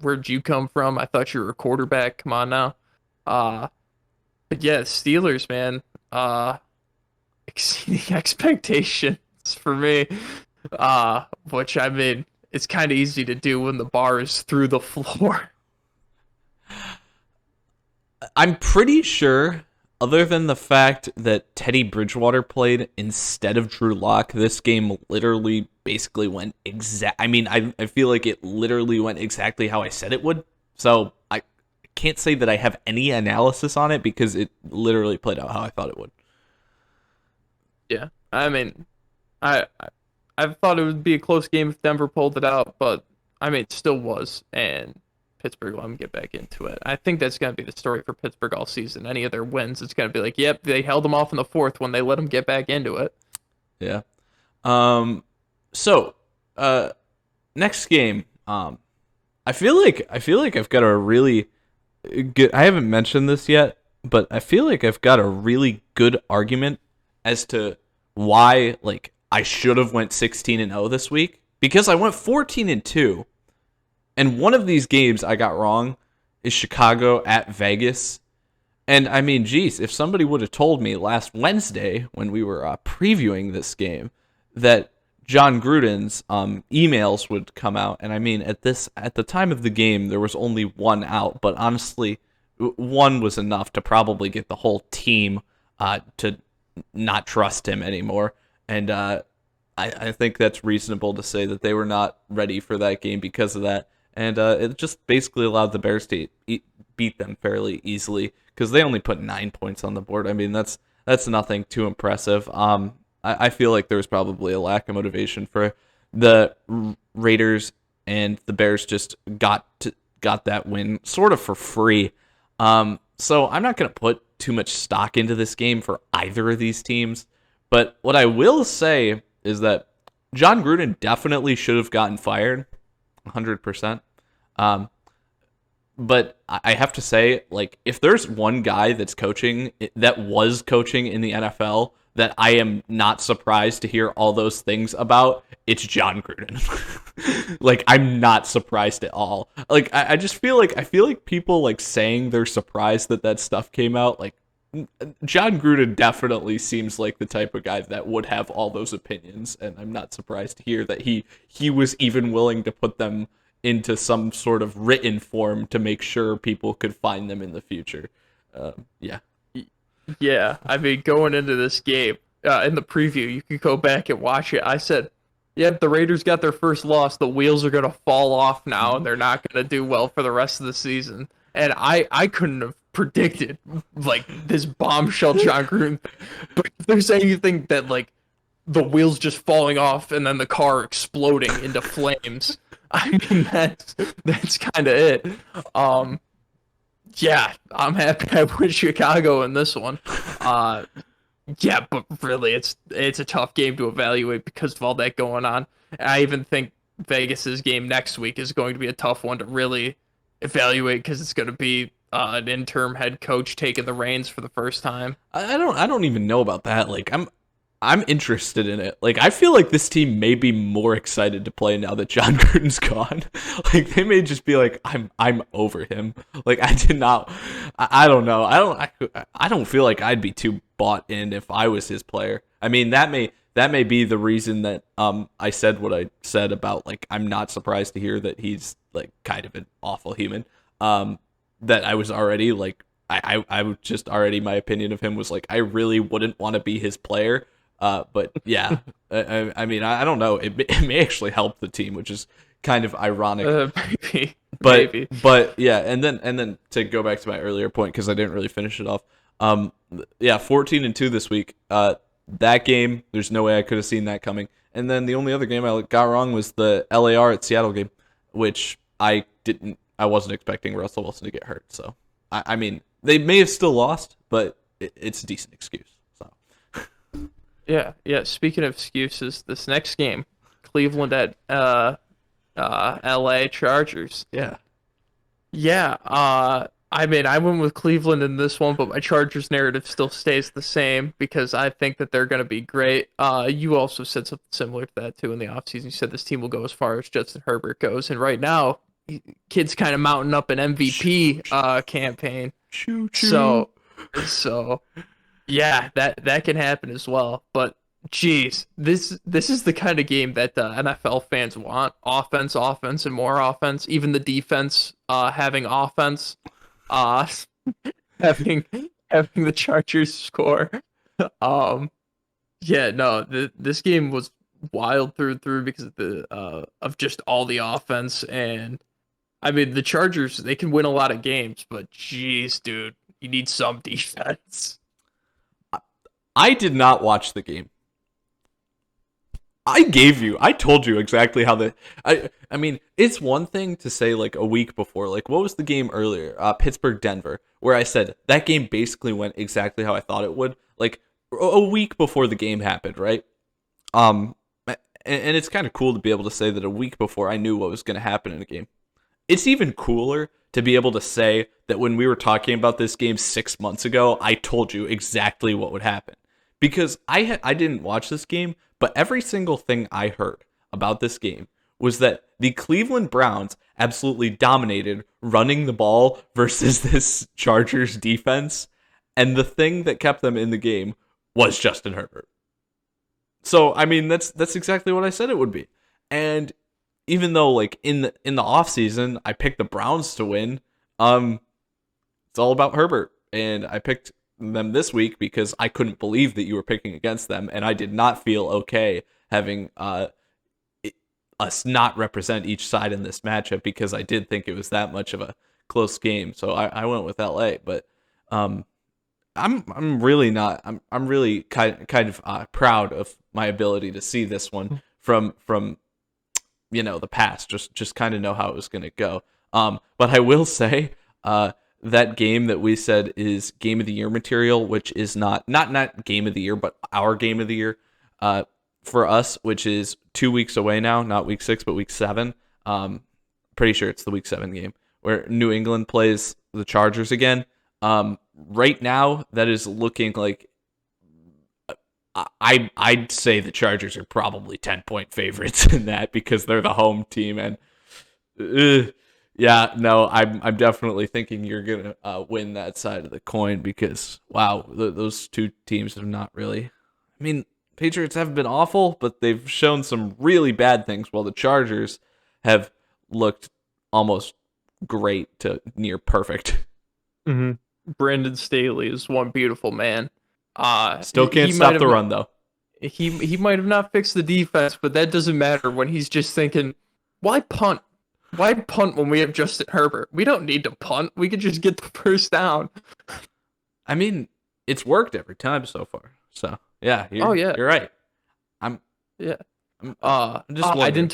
where'd you come from? I thought you were a quarterback. Come on now. But yeah, Steelers, man. Exceeding expectations for me. Which I mean, it's kind of easy to do when the bar is through the floor. I'm pretty sure, other than the fact that Teddy Bridgewater played instead of Drew Lock, this game literally basically went I mean, I feel like it literally went exactly how I said it would. So I can't say that I have any analysis on it because it literally played out how I thought it would. Yeah, I mean, I thought it would be a close game if Denver pulled it out, but I mean, it still was, and Pittsburgh let them get back into it. I think that's going to be the story for Pittsburgh all season. Any of their wins, it's going to be like, yep, they held them off in the fourth when they let them get back into it. Yeah. So, next game. I feel like I've got a really good. I haven't mentioned this yet, but I feel like I've got a really good argument as to why like I should have went 16-0 this week, because I went 14-2, and one of these games I got wrong is Chicago at Vegas. And I mean, geez, if somebody would have told me last Wednesday when we were previewing this game that John Gruden's emails would come out, and I mean at the time of the game there was only one out, but honestly, one was enough to probably get the whole team to not trust him anymore. And I think that's reasonable to say that they were not ready for that game because of that. And it just basically allowed the Bears to beat them fairly easily because they only put 9 points on the board. I mean, that's nothing too impressive. I feel like there was probably a lack of motivation for the Raiders, and the Bears just got that win sort of for free. So I'm not going to put too much stock into this game for either of these teams. But what I will say is that John Gruden definitely should have gotten fired, 100%. But I have to say, like, if there's one guy that was coaching in the NFL that I am not surprised to hear all those things about, it's John Gruden. Like, I'm not surprised at all. Like, I just feel like people like saying they're surprised that stuff came out. Like, John Gruden definitely seems like the type of guy that would have all those opinions, and I'm not surprised to hear that he was even willing to put them into some sort of written form to make sure people could find them in the future. Yeah. Yeah, I mean, going into this game, in the preview, you could go back and watch it. I said, yeah, the Raiders got their first loss. The wheels are going to fall off now, and they're not going to do well for the rest of the season. And I couldn't have predicted, like, this bombshell John Gruden. But if there's anything that, like, the wheels just falling off and then the car exploding into flames, I mean, that's kind of it. Yeah, I'm happy I went Chicago in this one. Yeah, but really, it's a tough game to evaluate because of all that going on. I even think Vegas's game next week is going to be a tough one to really evaluate because it's going to be an interim head coach taking the reins for the first time. I don't even know about that. Like I'm interested in it. Like I feel like this team may be more excited to play now that John Gruden's gone. Like they may just be like I'm over him. Like I did not. I don't know. I don't feel like I'd be too bought in if I was his player. I mean that may be the reason that I said what I said about like I'm not surprised to hear that he's like kind of an awful human. That I was already like I was just already my opinion of him was like I really wouldn't want to be his player. But yeah, I mean, I don't know. It may actually help the team, which is kind of ironic. But yeah, and then to go back to my earlier point because I didn't really finish it off. Yeah, 14-2 this week. That game, there's no way I could have seen that coming. And then the only other game I got wrong was the LAR at Seattle game, which I wasn't expecting Russell Wilson to get hurt. So I mean, they may have still lost, but it's a decent excuse. Yeah. Speaking of excuses, this next game, Cleveland at LA Chargers. Yeah. I mean, I went with Cleveland in this one, but my Chargers narrative still stays the same because I think that they're going to be great. You also said something similar to that too in the offseason. You said this team will go as far as Justin Herbert goes, and right now, kid's kind of mounting up an MVP campaign. So. Yeah, that can happen as well. But geez, this is the kind of game that NFL fans want: offense, and more offense. Even the defense having offense, having the Chargers score. Yeah, no, this game was wild through and through because of of just all the offense. And I mean, the Chargers, they can win a lot of games, but geez, dude, you need some defense. I did not watch the game. I told you exactly how I mean, it's one thing to say like a week before, like what was the game earlier? Pittsburgh-Denver, where I said that game basically went exactly how I thought it would, like a week before the game happened, right? And it's kind of cool to be able to say that a week before I knew what was going to happen in a game. It's even cooler to be able to say that when we were talking about this game 6 months ago, I told you exactly what would happen. Because I didn't watch this game, but every single thing I heard about this game was that the Cleveland Browns absolutely dominated running the ball versus this Chargers defense, and the thing that kept them in the game was Justin Herbert. So, I mean, that's exactly what I said it would be. And even though like in the offseason I picked the Browns to win, it's all about Herbert, and I picked them this week because I couldn't believe that you were picking against them, and I did not feel okay having us not represent each side in this matchup because I did think it was that much of a close game. So I went with LA, but I'm really not. I'm really kind of proud of my ability to see this one from the past. Just kind of know how it was going to go. But I will say that game that we said is game of the year material, which is not game of the year, but our game of the year for us, which is 2 weeks away now, not week 6, but week 7. Pretty sure it's the week 7 game where New England plays the Chargers again. Right now, that is looking like I'd say the Chargers are probably 10-point favorites in that because they're the home team, and Yeah, no, I'm definitely thinking you're gonna win that side of the coin because wow, those two teams have not really. I mean, Patriots haven't been awful, but they've shown some really bad things. While the Chargers have looked almost great to near perfect. hmm Brandon Staley is one beautiful man. Still can't He might stop have the run though. he might have not fixed the defense, but that doesn't matter when he's just thinking, why punt? Why punt when we have Justin Herbert? We don't need to punt. We could just get the first down. I mean, it's worked every time so far. So yeah, Oh you're yeah, you're right. I'm yeah. I'm just I wondering.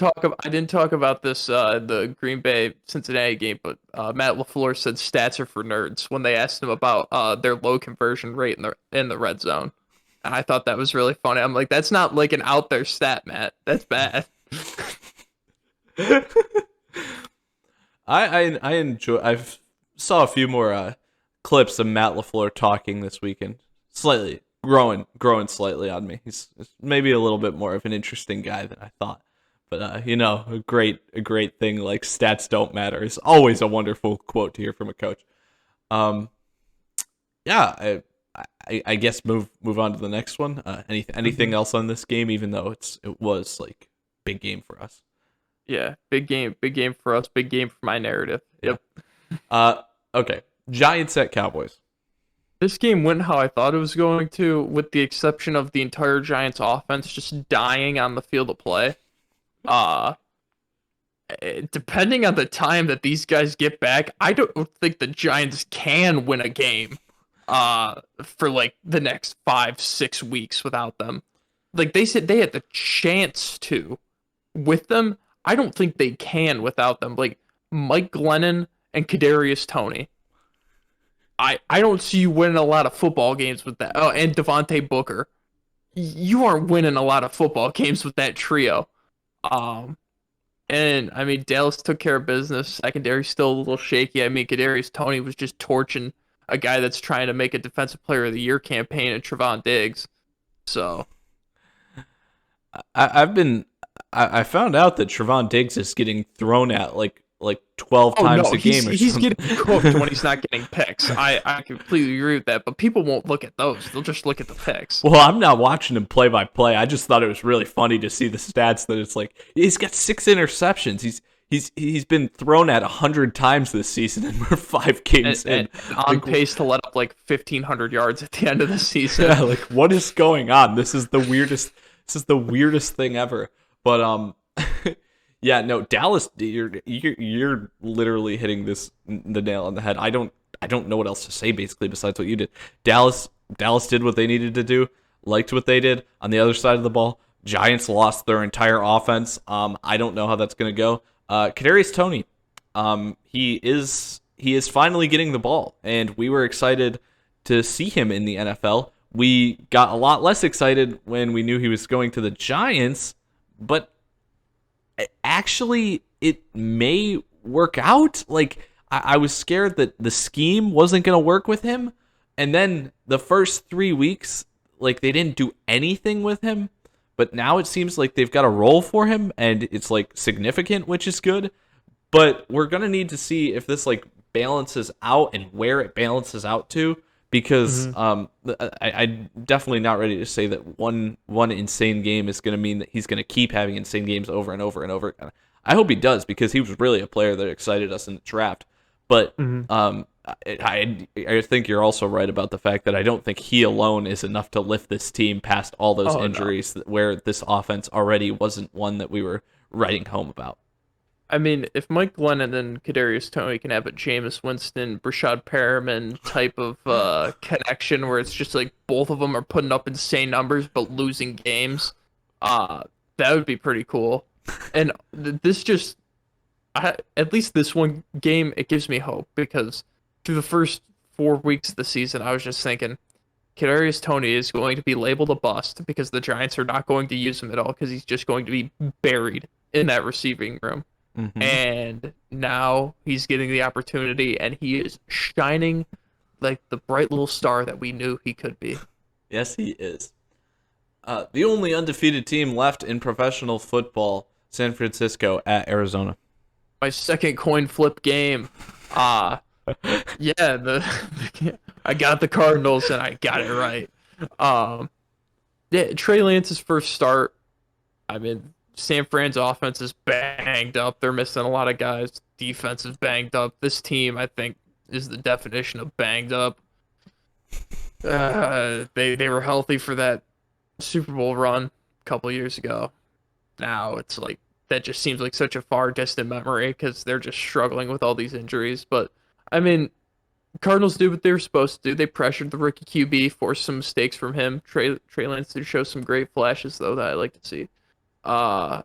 didn't talk about this the Green Bay Cincinnati game, but Matt LaFleur said stats are for nerds when they asked him about their low conversion rate in the red zone. And I thought that was really funny. I'm like, that's not like an out there stat, Matt. That's bad. I enjoy. I've saw a few more clips of Matt LaFleur talking this weekend. Slightly growing slightly on me. He's maybe a little bit more of an interesting guy than I thought. But a great thing like stats don't matter is always a wonderful quote to hear from a coach. Um, yeah, I guess move on to the next one. Anything else on this game? Even though it was like big game for us. Yeah, big game for us, big game for my narrative. Yep. Okay. Giants at Cowboys. This game went how I thought it was going to, with the exception of the entire Giants offense just dying on the field of play. Uh, Depending on the time that these guys get back, I don't think the Giants can win a game for like the next 5-6 weeks without them. Like they said they had the chance to with them. I don't think they can without them. Like Mike Glennon and Kadarius Toney. I don't see you winning a lot of football games with that. Oh, and Devontae Booker. You aren't winning a lot of football games with that trio. Um, and I mean Dallas took care of business. Secondary's still a little shaky. I mean Kadarius Toney was just torching a guy that's trying to make a Defensive Player of the Year campaign at Trevon Diggs. So I've been I found out that Trevon Diggs is getting thrown at like 12 oh times no, a game or he's something. getting cooked when he's not getting picks. I completely agree with that, but people won't look at those. They'll just look at the picks. Well, I'm not watching him play by play. I just thought it was really funny to see the stats that it's like he's got 6 interceptions. He's been thrown at 100 times this season, and we're 5 games in. And on pace to let up like 1,500 yards at the end of the season. Yeah, like what is going on? This is the weirdest. This is the weirdest thing ever. But yeah, no, Dallas, you're literally hitting the nail on the head. I don't know what else to say basically besides what you did. Dallas did what they needed to do. Liked what they did on the other side of the ball. Giants lost their entire offense. I don't know how that's gonna go. Kadarius Toney, he is finally getting the ball, and we were excited to see him in the NFL. We got a lot less excited when we knew he was going to the Giants, but actually it may work out. Like I was scared that the scheme wasn't going to work with him, and then the first 3 weeks like they didn't do anything with him, but now it seems like they've got a role for him and it's like significant, which is good. But we're going to need to see if this like balances out and where it balances out to, because I'm definitely not ready to say that one insane game is going to mean that he's going to keep having insane games over and over and over again. I hope he does, because he was really a player that excited us in the draft. But I think you're also right about the fact that I don't think he alone is enough to lift this team past all those injuries, where this offense already wasn't one that we were writing home about. I mean, if Mike Glennon and Kadarius Toney can have a Jameis Winston, Brashad Perriman type of connection where it's just like both of them are putting up insane numbers but losing games, that would be pretty cool. And this just, at least this one game, it gives me hope, because through the first 4 weeks of the season, I was just thinking, Kadarius Toney is going to be labeled a bust because the Giants are not going to use him at all, because he's just going to be buried in that receiving room. And now he's getting the opportunity, and he is shining like the bright little star that we knew he could be. Yes, he is. The only undefeated team left in professional football, San Francisco at Arizona. my second coin flip game. Uh yeah, I got the Cardinals and I got it right. Um yeah, Trey Lance's first start. I mean, San Fran's offense is banged up. They're missing a lot of guys. Defense is banged up. This team, I think, is the definition of banged up. They were healthy for that Super Bowl run a couple years ago. Now it's like that just seems like such a far distant memory because they're just struggling with all these injuries. But I mean, Cardinals did what they were supposed to do. They pressured the rookie QB, forced some mistakes from him. Trey Lance did show some great flashes though that I like to see. Uh,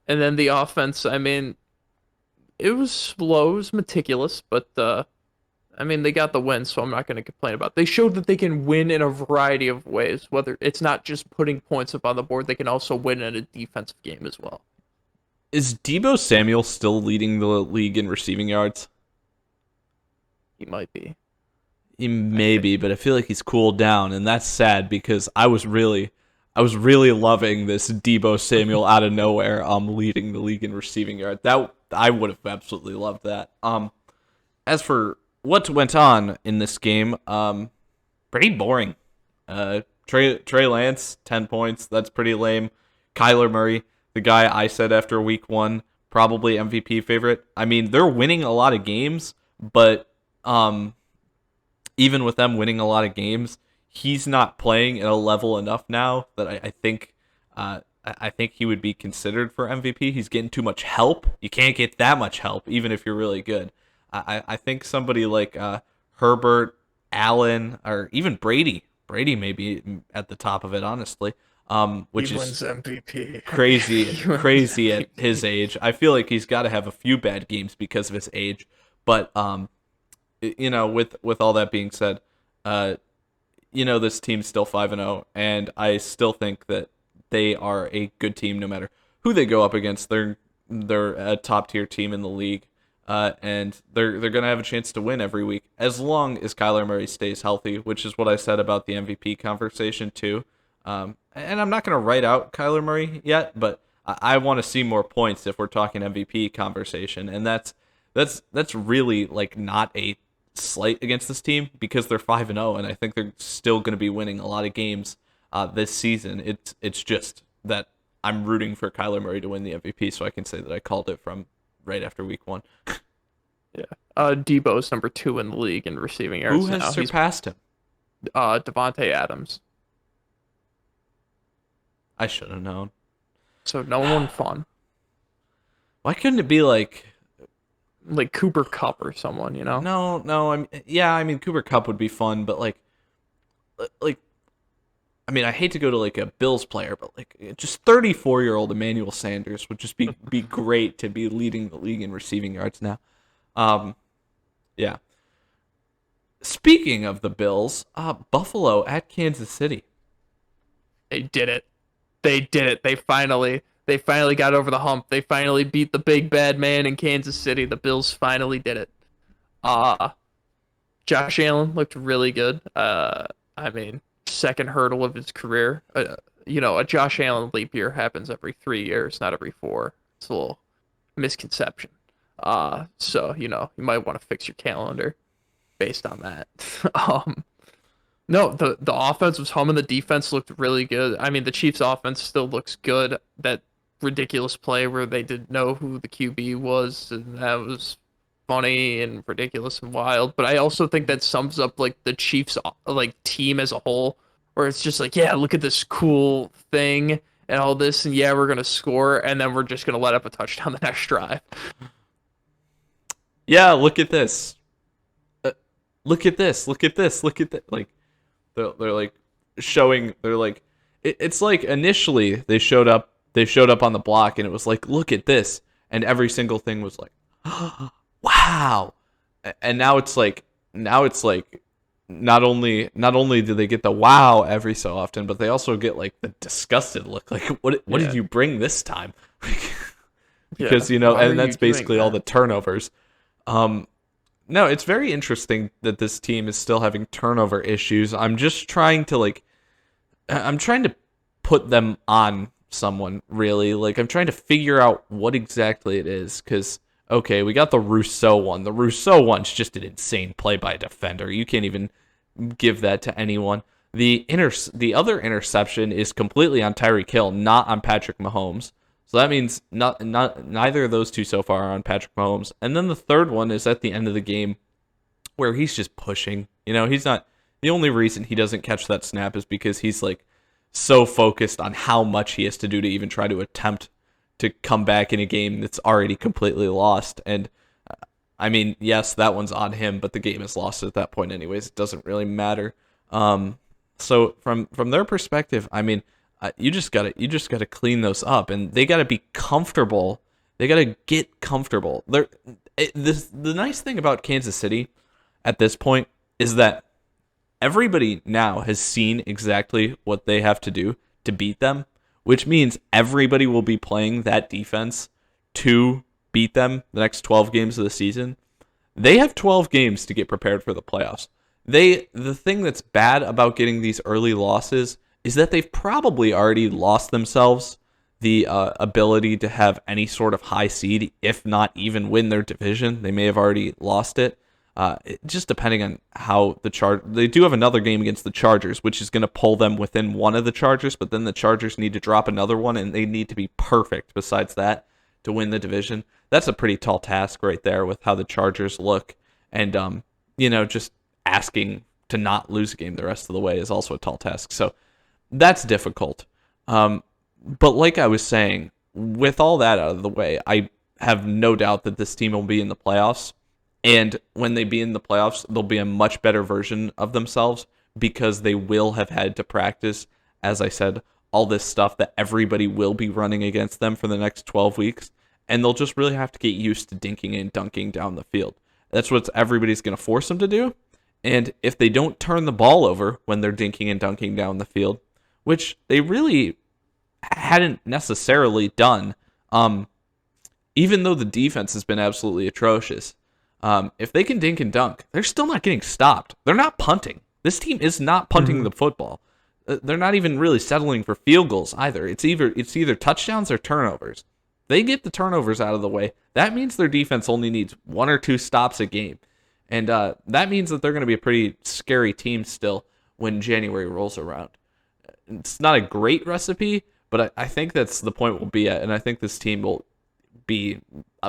and then the offense, I mean, it was slow, it was meticulous, but I mean, they got the win, so I'm not going to complain about it. They showed that they can win in a variety of ways. Whether it's not just putting points up on the board, they can also win in a defensive game as well. Is Deebo Samuel still leading the league in receiving yards? He might be. He may be, but I feel like he's cooled down, and that's sad because I was really loving this Deebo Samuel out of nowhere leading the league in receiving yards. That I would have absolutely loved that. As for what went on in this game, pretty boring. Trey Lance, 10 points. That's pretty lame. Kyler Murray, the guy I said after week 1, probably MVP favorite. I mean, they're winning a lot of games, but even with them winning a lot of games, he's not playing at a level enough now that I think he would be considered for MVP. He's getting too much help. You can't get that much help, even if you're really good. I think somebody like Herbert, Allen, or even Brady may be at the top of it, honestly. Which He is wins MVP. crazy at his age. I feel like he's got to have a few bad games because of his age. But with all that being said, this team's still 5-0, and I still think that they are a good team no matter who they go up against. They're a top tier team in the league. And they're gonna have a chance to win every week as long as Kyler Murray stays healthy, which is what I said about the MVP conversation too. And I'm not gonna write out Kyler Murray yet, but I want to see more points if we're talking MVP conversation, and that's really like not a slight against this team because they're 5-0, and I think they're still gonna be winning a lot of games this season. It's just that I'm rooting for Kyler Murray to win the MVP, so I can say that I called it from right after week 1. Yeah. Debo's number 2 in the league in receiving yards. Who has surpassed him? Devontae Adams. I should have known. So no one fun. Why couldn't it be like Cooper Kupp or someone, you know? No. I mean Cooper Kupp would be fun, but like, I mean, I hate to go to like a Bills player, but like just 34-year-old Emmanuel Sanders would just be great to be leading the league in receiving yards now. Yeah. Speaking of the Bills, Buffalo at Kansas City. They did it. They finally got over the hump. They finally beat the big bad man in Kansas City. The Bills finally did it. Josh Allen looked really good. I mean, second hurdle of his career. A Josh Allen leap year happens every 3 years, not every 4. It's a little misconception. So you might want to fix your calendar based on that. No, the offense was humming. The defense looked really good. I mean, the Chiefs' offense still looks good. That ridiculous play where they didn't know who the QB was, and that was funny and ridiculous and wild. But I also think that sums up like the Chiefs team as a whole, where it's just like, yeah, look at this cool thing and all this, and yeah, we're gonna score, and then we're just gonna let up a touchdown the next drive. Yeah, look at this. Look at this. Look at this. Look at that. Like they're like showing. They're like it's like initially they showed up on the block and it was like, look at this, and every single thing was like, wow. And now it's like not only do they get the wow every so often, but they also get like the disgusted look. Like what did you bring this time? Because and that's basically all the turnovers. No, it's very interesting that this team is still having turnover issues. I'm just trying to put them on someone, really. Like, I'm trying to figure out what exactly it is, because Okay, we got the Rousseau one. The Rousseau one's just an insane play by a defender. You can't even give that to anyone. The other interception is completely on Tyreek Hill, not on Patrick Mahomes. So that means neither of those two so far are on Patrick Mahomes. And then the third one is at the end of the game where he's just pushing. He's not the only reason he doesn't catch that snap is because he's like so focused on how much he has to do to even try to attempt to come back in a game that's already completely lost. And I mean, yes, that one's on him, but the game is lost at that point anyways. It doesn't really matter. So from their perspective, I mean, you just gotta clean those up, and they gotta be comfortable. They gotta get comfortable. The nice thing about Kansas City at this point is that everybody now has seen exactly what they have to do to beat them, which means everybody will be playing that defense to beat them the next 12 games of the season. They have 12 games to get prepared for the playoffs. The thing that's bad about getting these early losses is that they've probably already lost themselves the ability to have any sort of high seed, if not even win their division. They may have already lost it. Just depending on how they do have another game against the Chargers, which is going to pull them within one of the Chargers, but then the Chargers need to drop another one, and they need to be perfect besides that to win the division. That's a pretty tall task right there with how the Chargers look. And, just asking to not lose a game the rest of the way is also a tall task. So that's difficult. But like I was saying, with all that out of the way, I have no doubt that this team will be in the playoffs. And when they be in the playoffs, they'll be a much better version of themselves because they will have had to practice, as I said, all this stuff that everybody will be running against them for the next 12 weeks. And they'll just really have to get used to dinking and dunking down the field. That's what everybody's going to force them to do. And if they don't turn the ball over when they're dinking and dunking down the field, which they really hadn't necessarily done, even though the defense has been absolutely atrocious, if they can dink and dunk, they're still not getting stopped. They're not punting. This team is not punting the football. They're not even really settling for field goals either. It's either touchdowns or turnovers. They get the turnovers out of the way. That means their defense only needs 1 or 2 stops a game. And that means that they're going to be a pretty scary team still when January rolls around. It's not a great recipe, but I think that's the point we'll be at. And I think this team will be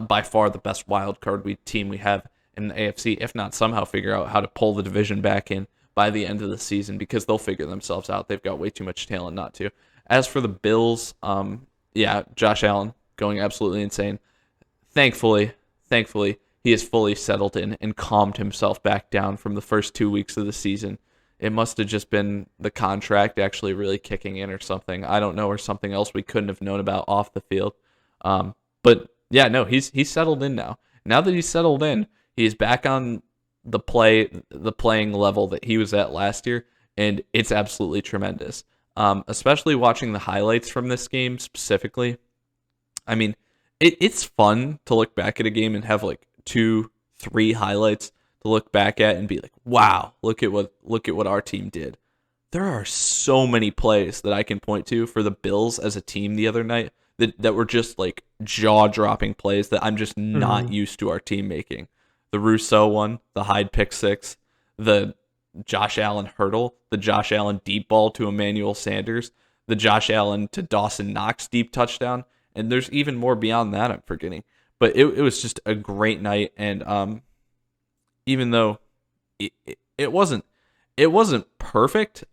by far the best wild card team we have in the AFC, if not somehow figure out how to pull the division back in by the end of the season, because they'll figure themselves out. They've got way too much talent not to. As for the Bills, Josh Allen going absolutely insane. Thankfully, he is fully settled in and calmed himself back down from the first 2 weeks of the season. It must have just been the contract actually really kicking in or something. I don't know, or something else we couldn't have known about off the field. But yeah, no, he's settled in now. Now that he's settled in, he's back on the playing level that he was at last year, and it's absolutely tremendous. Especially watching the highlights from this game specifically. I mean, it's fun to look back at a game and have like 2-3 highlights to look back at and be like, wow, look at what our team did. There are so many plays that I can point to for the Bills as a team the other night that were just like jaw-dropping plays that I'm just not used to our team making. The Rousseau one, the Hyde pick six, the Josh Allen hurdle, the Josh Allen deep ball to Emmanuel Sanders, the Josh Allen to Dawson Knox deep touchdown, and there's even more beyond that I'm forgetting. But it was just a great night, and even though it wasn't perfect,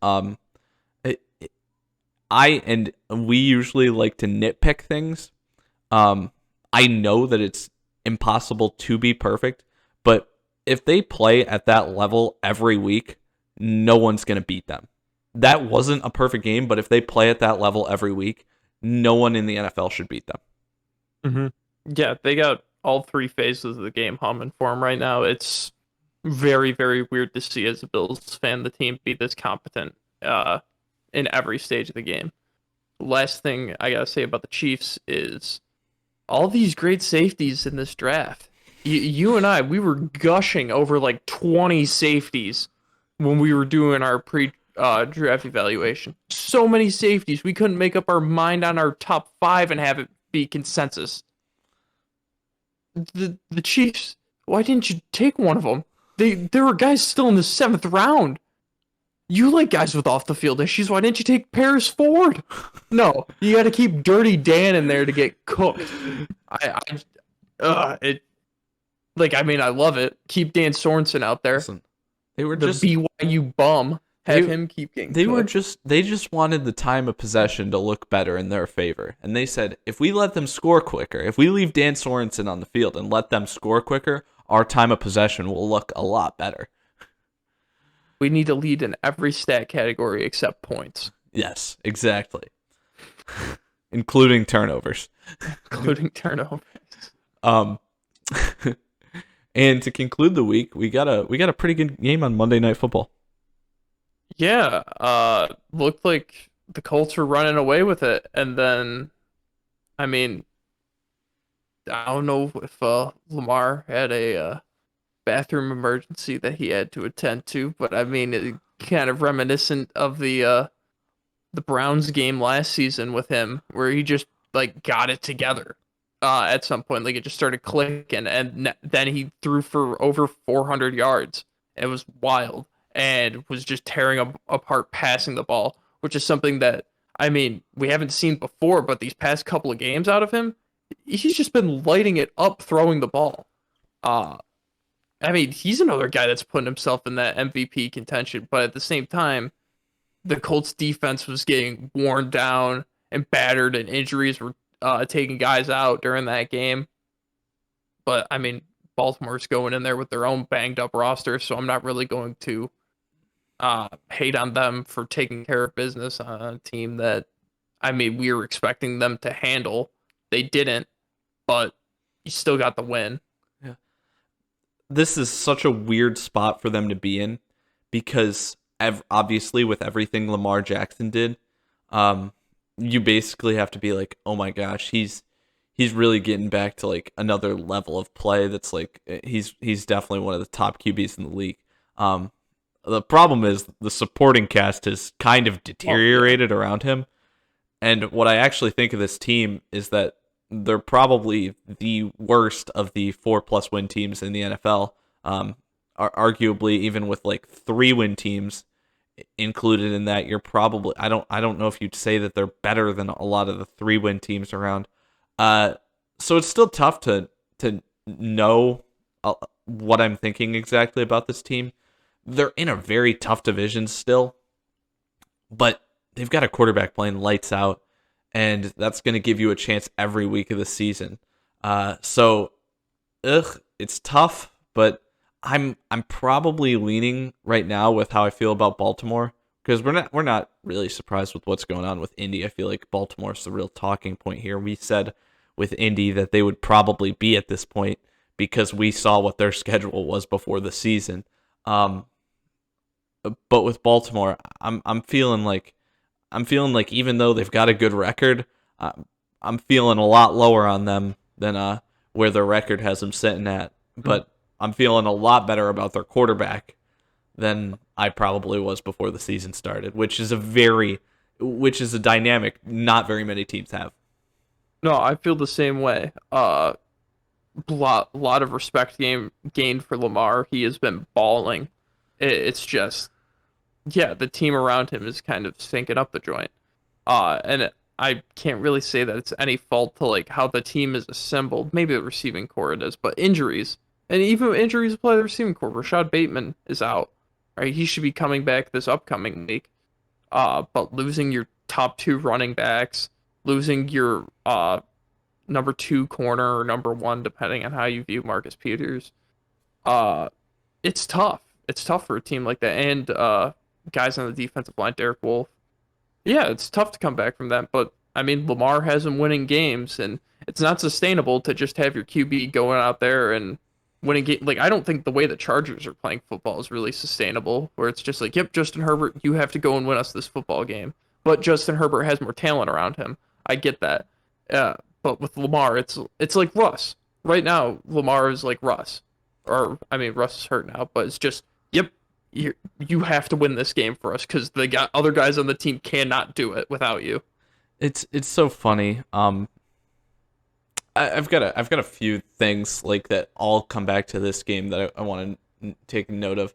we usually like to nitpick things. I know that it's impossible to be perfect, but if they play at that level every week, no one's going to beat them. That wasn't a perfect game, but if they play at that level every week, no one in the NFL should beat them. Mm-hmm. Yeah, they got all 3 phases of the game humming for them right now. It's very, very weird to see as a Bills fan the team be this competent in every stage of the game. Last thing I gotta say about the Chiefs is all these great safeties in this draft. You and I, we were gushing over like 20 safeties when we were doing our draft evaluation. So many safeties, we couldn't make up our mind on our top 5 and have it be consensus. the Chiefs. Why didn't you take one of them? There were guys still in the 7th round. You like guys with off the field issues. Why didn't you take Paris Ford? No, you got to keep Dirty Dan in there to get cooked. It like I mean I love it. Keep Dan Sorensen out there. Listen, they were The just BYU bum. Have him keep getting cooked. they just wanted the time of possession to look better in their favor. And they said, if we let them score quicker, if we leave Dan Sorensen on the field and let them score quicker, our time of possession will look a lot better. We need to lead in every stat category except points. Yes, exactly. Including turnovers. Including turnovers. And to conclude the week, we got a pretty good game on Monday Night Football. Yeah, looked like the Colts were running away with it, and then, I mean, I don't know if Lamar had a bathroom emergency that he had to attend to, but I mean, it kind of reminiscent of the Browns game last season with him, where he just like got it together at some point, like it just started clicking, and then he threw for over 400 yards. It was wild. And was just tearing apart passing the ball, which is something that, I mean, we haven't seen before, but these past couple of games out of him, he's just been lighting it up throwing the ball. I mean, he's another guy that's putting himself in that MVP contention, but at the same time, the Colts defense was getting worn down and battered, and injuries were taking guys out during that game. But, I mean, Baltimore's going in there with their own banged up roster, so I'm not really going to hate on them for taking care of business on a team that, I mean, we were expecting them to handle. They didn't, but you still got the win. Yeah. This is such a weird spot for them to be in because obviously with everything Lamar Jackson did, you basically have to be like, oh my gosh, he's really getting back to like another level of play that's like he's definitely one of the top QBs in the league. The problem is the supporting cast has kind of deteriorated around him. And what I actually think of this team is that they're probably the worst of the 4+ win teams in the NFL. Arguably, even with like 3-win teams included in that, you're probably I don't know if you'd say that they're better than a lot of the 3-win teams around. So it's still tough to know what I'm thinking exactly about this team. They're in a very tough division still, but they've got a quarterback playing lights out, and that's going to give you a chance every week of the season. So it's tough, but I'm probably leaning right now with how I feel about Baltimore because we're not really surprised with what's going on with Indy. I feel like Baltimore's the real talking point here. We said with Indy that they would probably be at this point because we saw what their schedule was before the season. But with Baltimore, I'm feeling like even though they've got a good record, I'm feeling a lot lower on them than where their record has them sitting at. But I'm feeling a lot better about their quarterback than I probably was before the season started, which is a dynamic not very many teams have. No, I feel the same way. Lot of respect gained for Lamar. He has been balling. It's just, yeah, the team around him is kind of stinking up the joint. And I can't really say that it's any fault to like how the team is assembled. Maybe the receiving core it is, but injuries. And even injuries apply to the receiving core. Rashad Bateman is out. Right? He should be coming back this upcoming week. But losing your top 2 running backs, losing your number 2 corner or number 1, depending on how you view Marcus Peters, it's tough. It's tough for a team like that. And guys on the defensive line, Derek Wolfe. Yeah, it's tough to come back from that. But, I mean, Lamar has them winning games, and it's not sustainable to just have your QB going out there and winning game. Like, I don't think the way the Chargers are playing football is really sustainable, where it's just like, yep, Justin Herbert, you have to go and win us this football game. But Justin Herbert has more talent around him. I get that. But with Lamar, it's like Russ. Right now, Lamar is like Russ. Or, I mean, Russ is hurt now, but it's just, yep, you have to win this game for us because the other guys on the team cannot do it without you. It's so funny. I've got a few things like that all come back to this game that I want to take note of.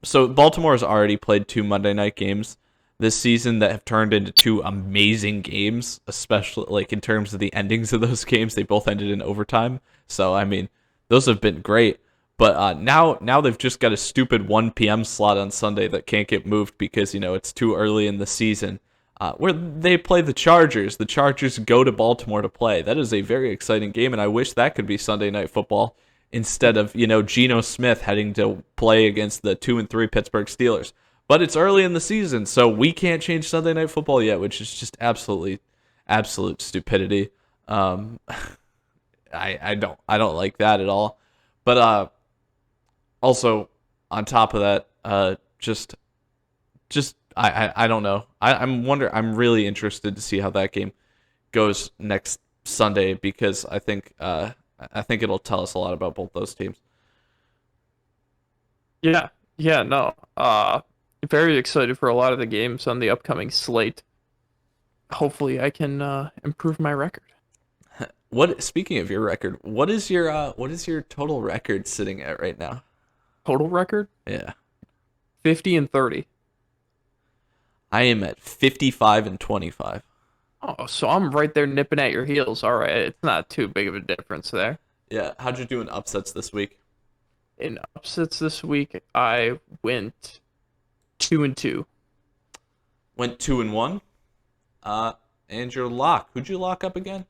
So Baltimore has already played 2 Monday night games this season that have turned into 2 amazing games, especially like in terms of the endings of those games. They both ended in overtime. So I mean, those have been great. But now they've just got a stupid 1 p.m. slot on Sunday that can't get moved because it's too early in the season. Where they play the Chargers. The Chargers go to Baltimore to play. That is a very exciting game, and I wish that could be Sunday Night Football instead of Geno Smith heading to play against the 2-3 Pittsburgh Steelers. But it's early in the season, so we can't change Sunday Night Football yet, which is just absolute stupidity. I don't like that at all. But also on top of that, just I don't know. I'm really interested to see how that game goes next Sunday because I think it'll tell us a lot about both those teams. Yeah, yeah, no. Very excited for a lot of the games on the upcoming slate. Hopefully, I can improve my record. Speaking of your record, what is your total record sitting at right now? Total record? Yeah. 50-30. I am at 55-25. Oh, so I'm right there nipping at your heels. All right, it's not too big of a difference there. Yeah, how'd you do in upsets this week? In upsets this week, I went 2-2. Went 2-1. And your lock. Who'd you lock up again?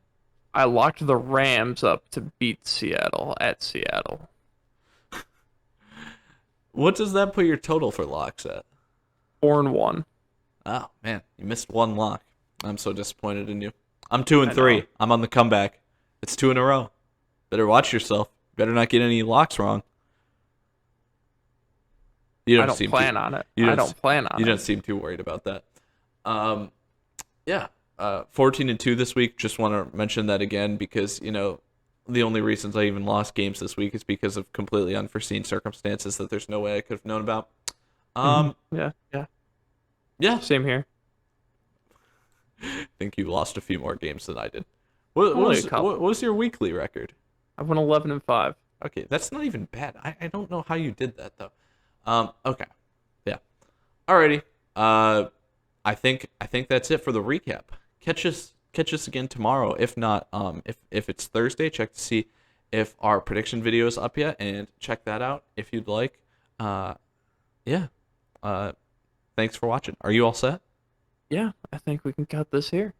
I locked the Rams up to beat Seattle at Seattle. What does that put your total for locks at? 4-1. Oh man, you missed one lock. I'm so disappointed in you. I'm 2-3. I'm on the comeback. It's 2 in a row. Better watch yourself. Better not get any locks wrong. You don't I don't plan on it. I don't plan on it. You don't seem too worried about that. Yeah. 14-2 this week. Just want to mention that again because the only reasons I even lost games this week is because of completely unforeseen circumstances that there's no way I could have known about. Yeah. Same here. I think you lost a few more games than I did. Only What was your weekly record? I went 11-5. Okay, that's not even bad. I don't know how you did that though. Okay. Yeah. Alrighty. I think that's it for the recap. Catch us again tomorrow. If not, if it's Thursday, check to see if our prediction video is up yet, and check that out if you'd like. Yeah. Thanks for watching. Are you all set? Yeah, I think we can cut this here.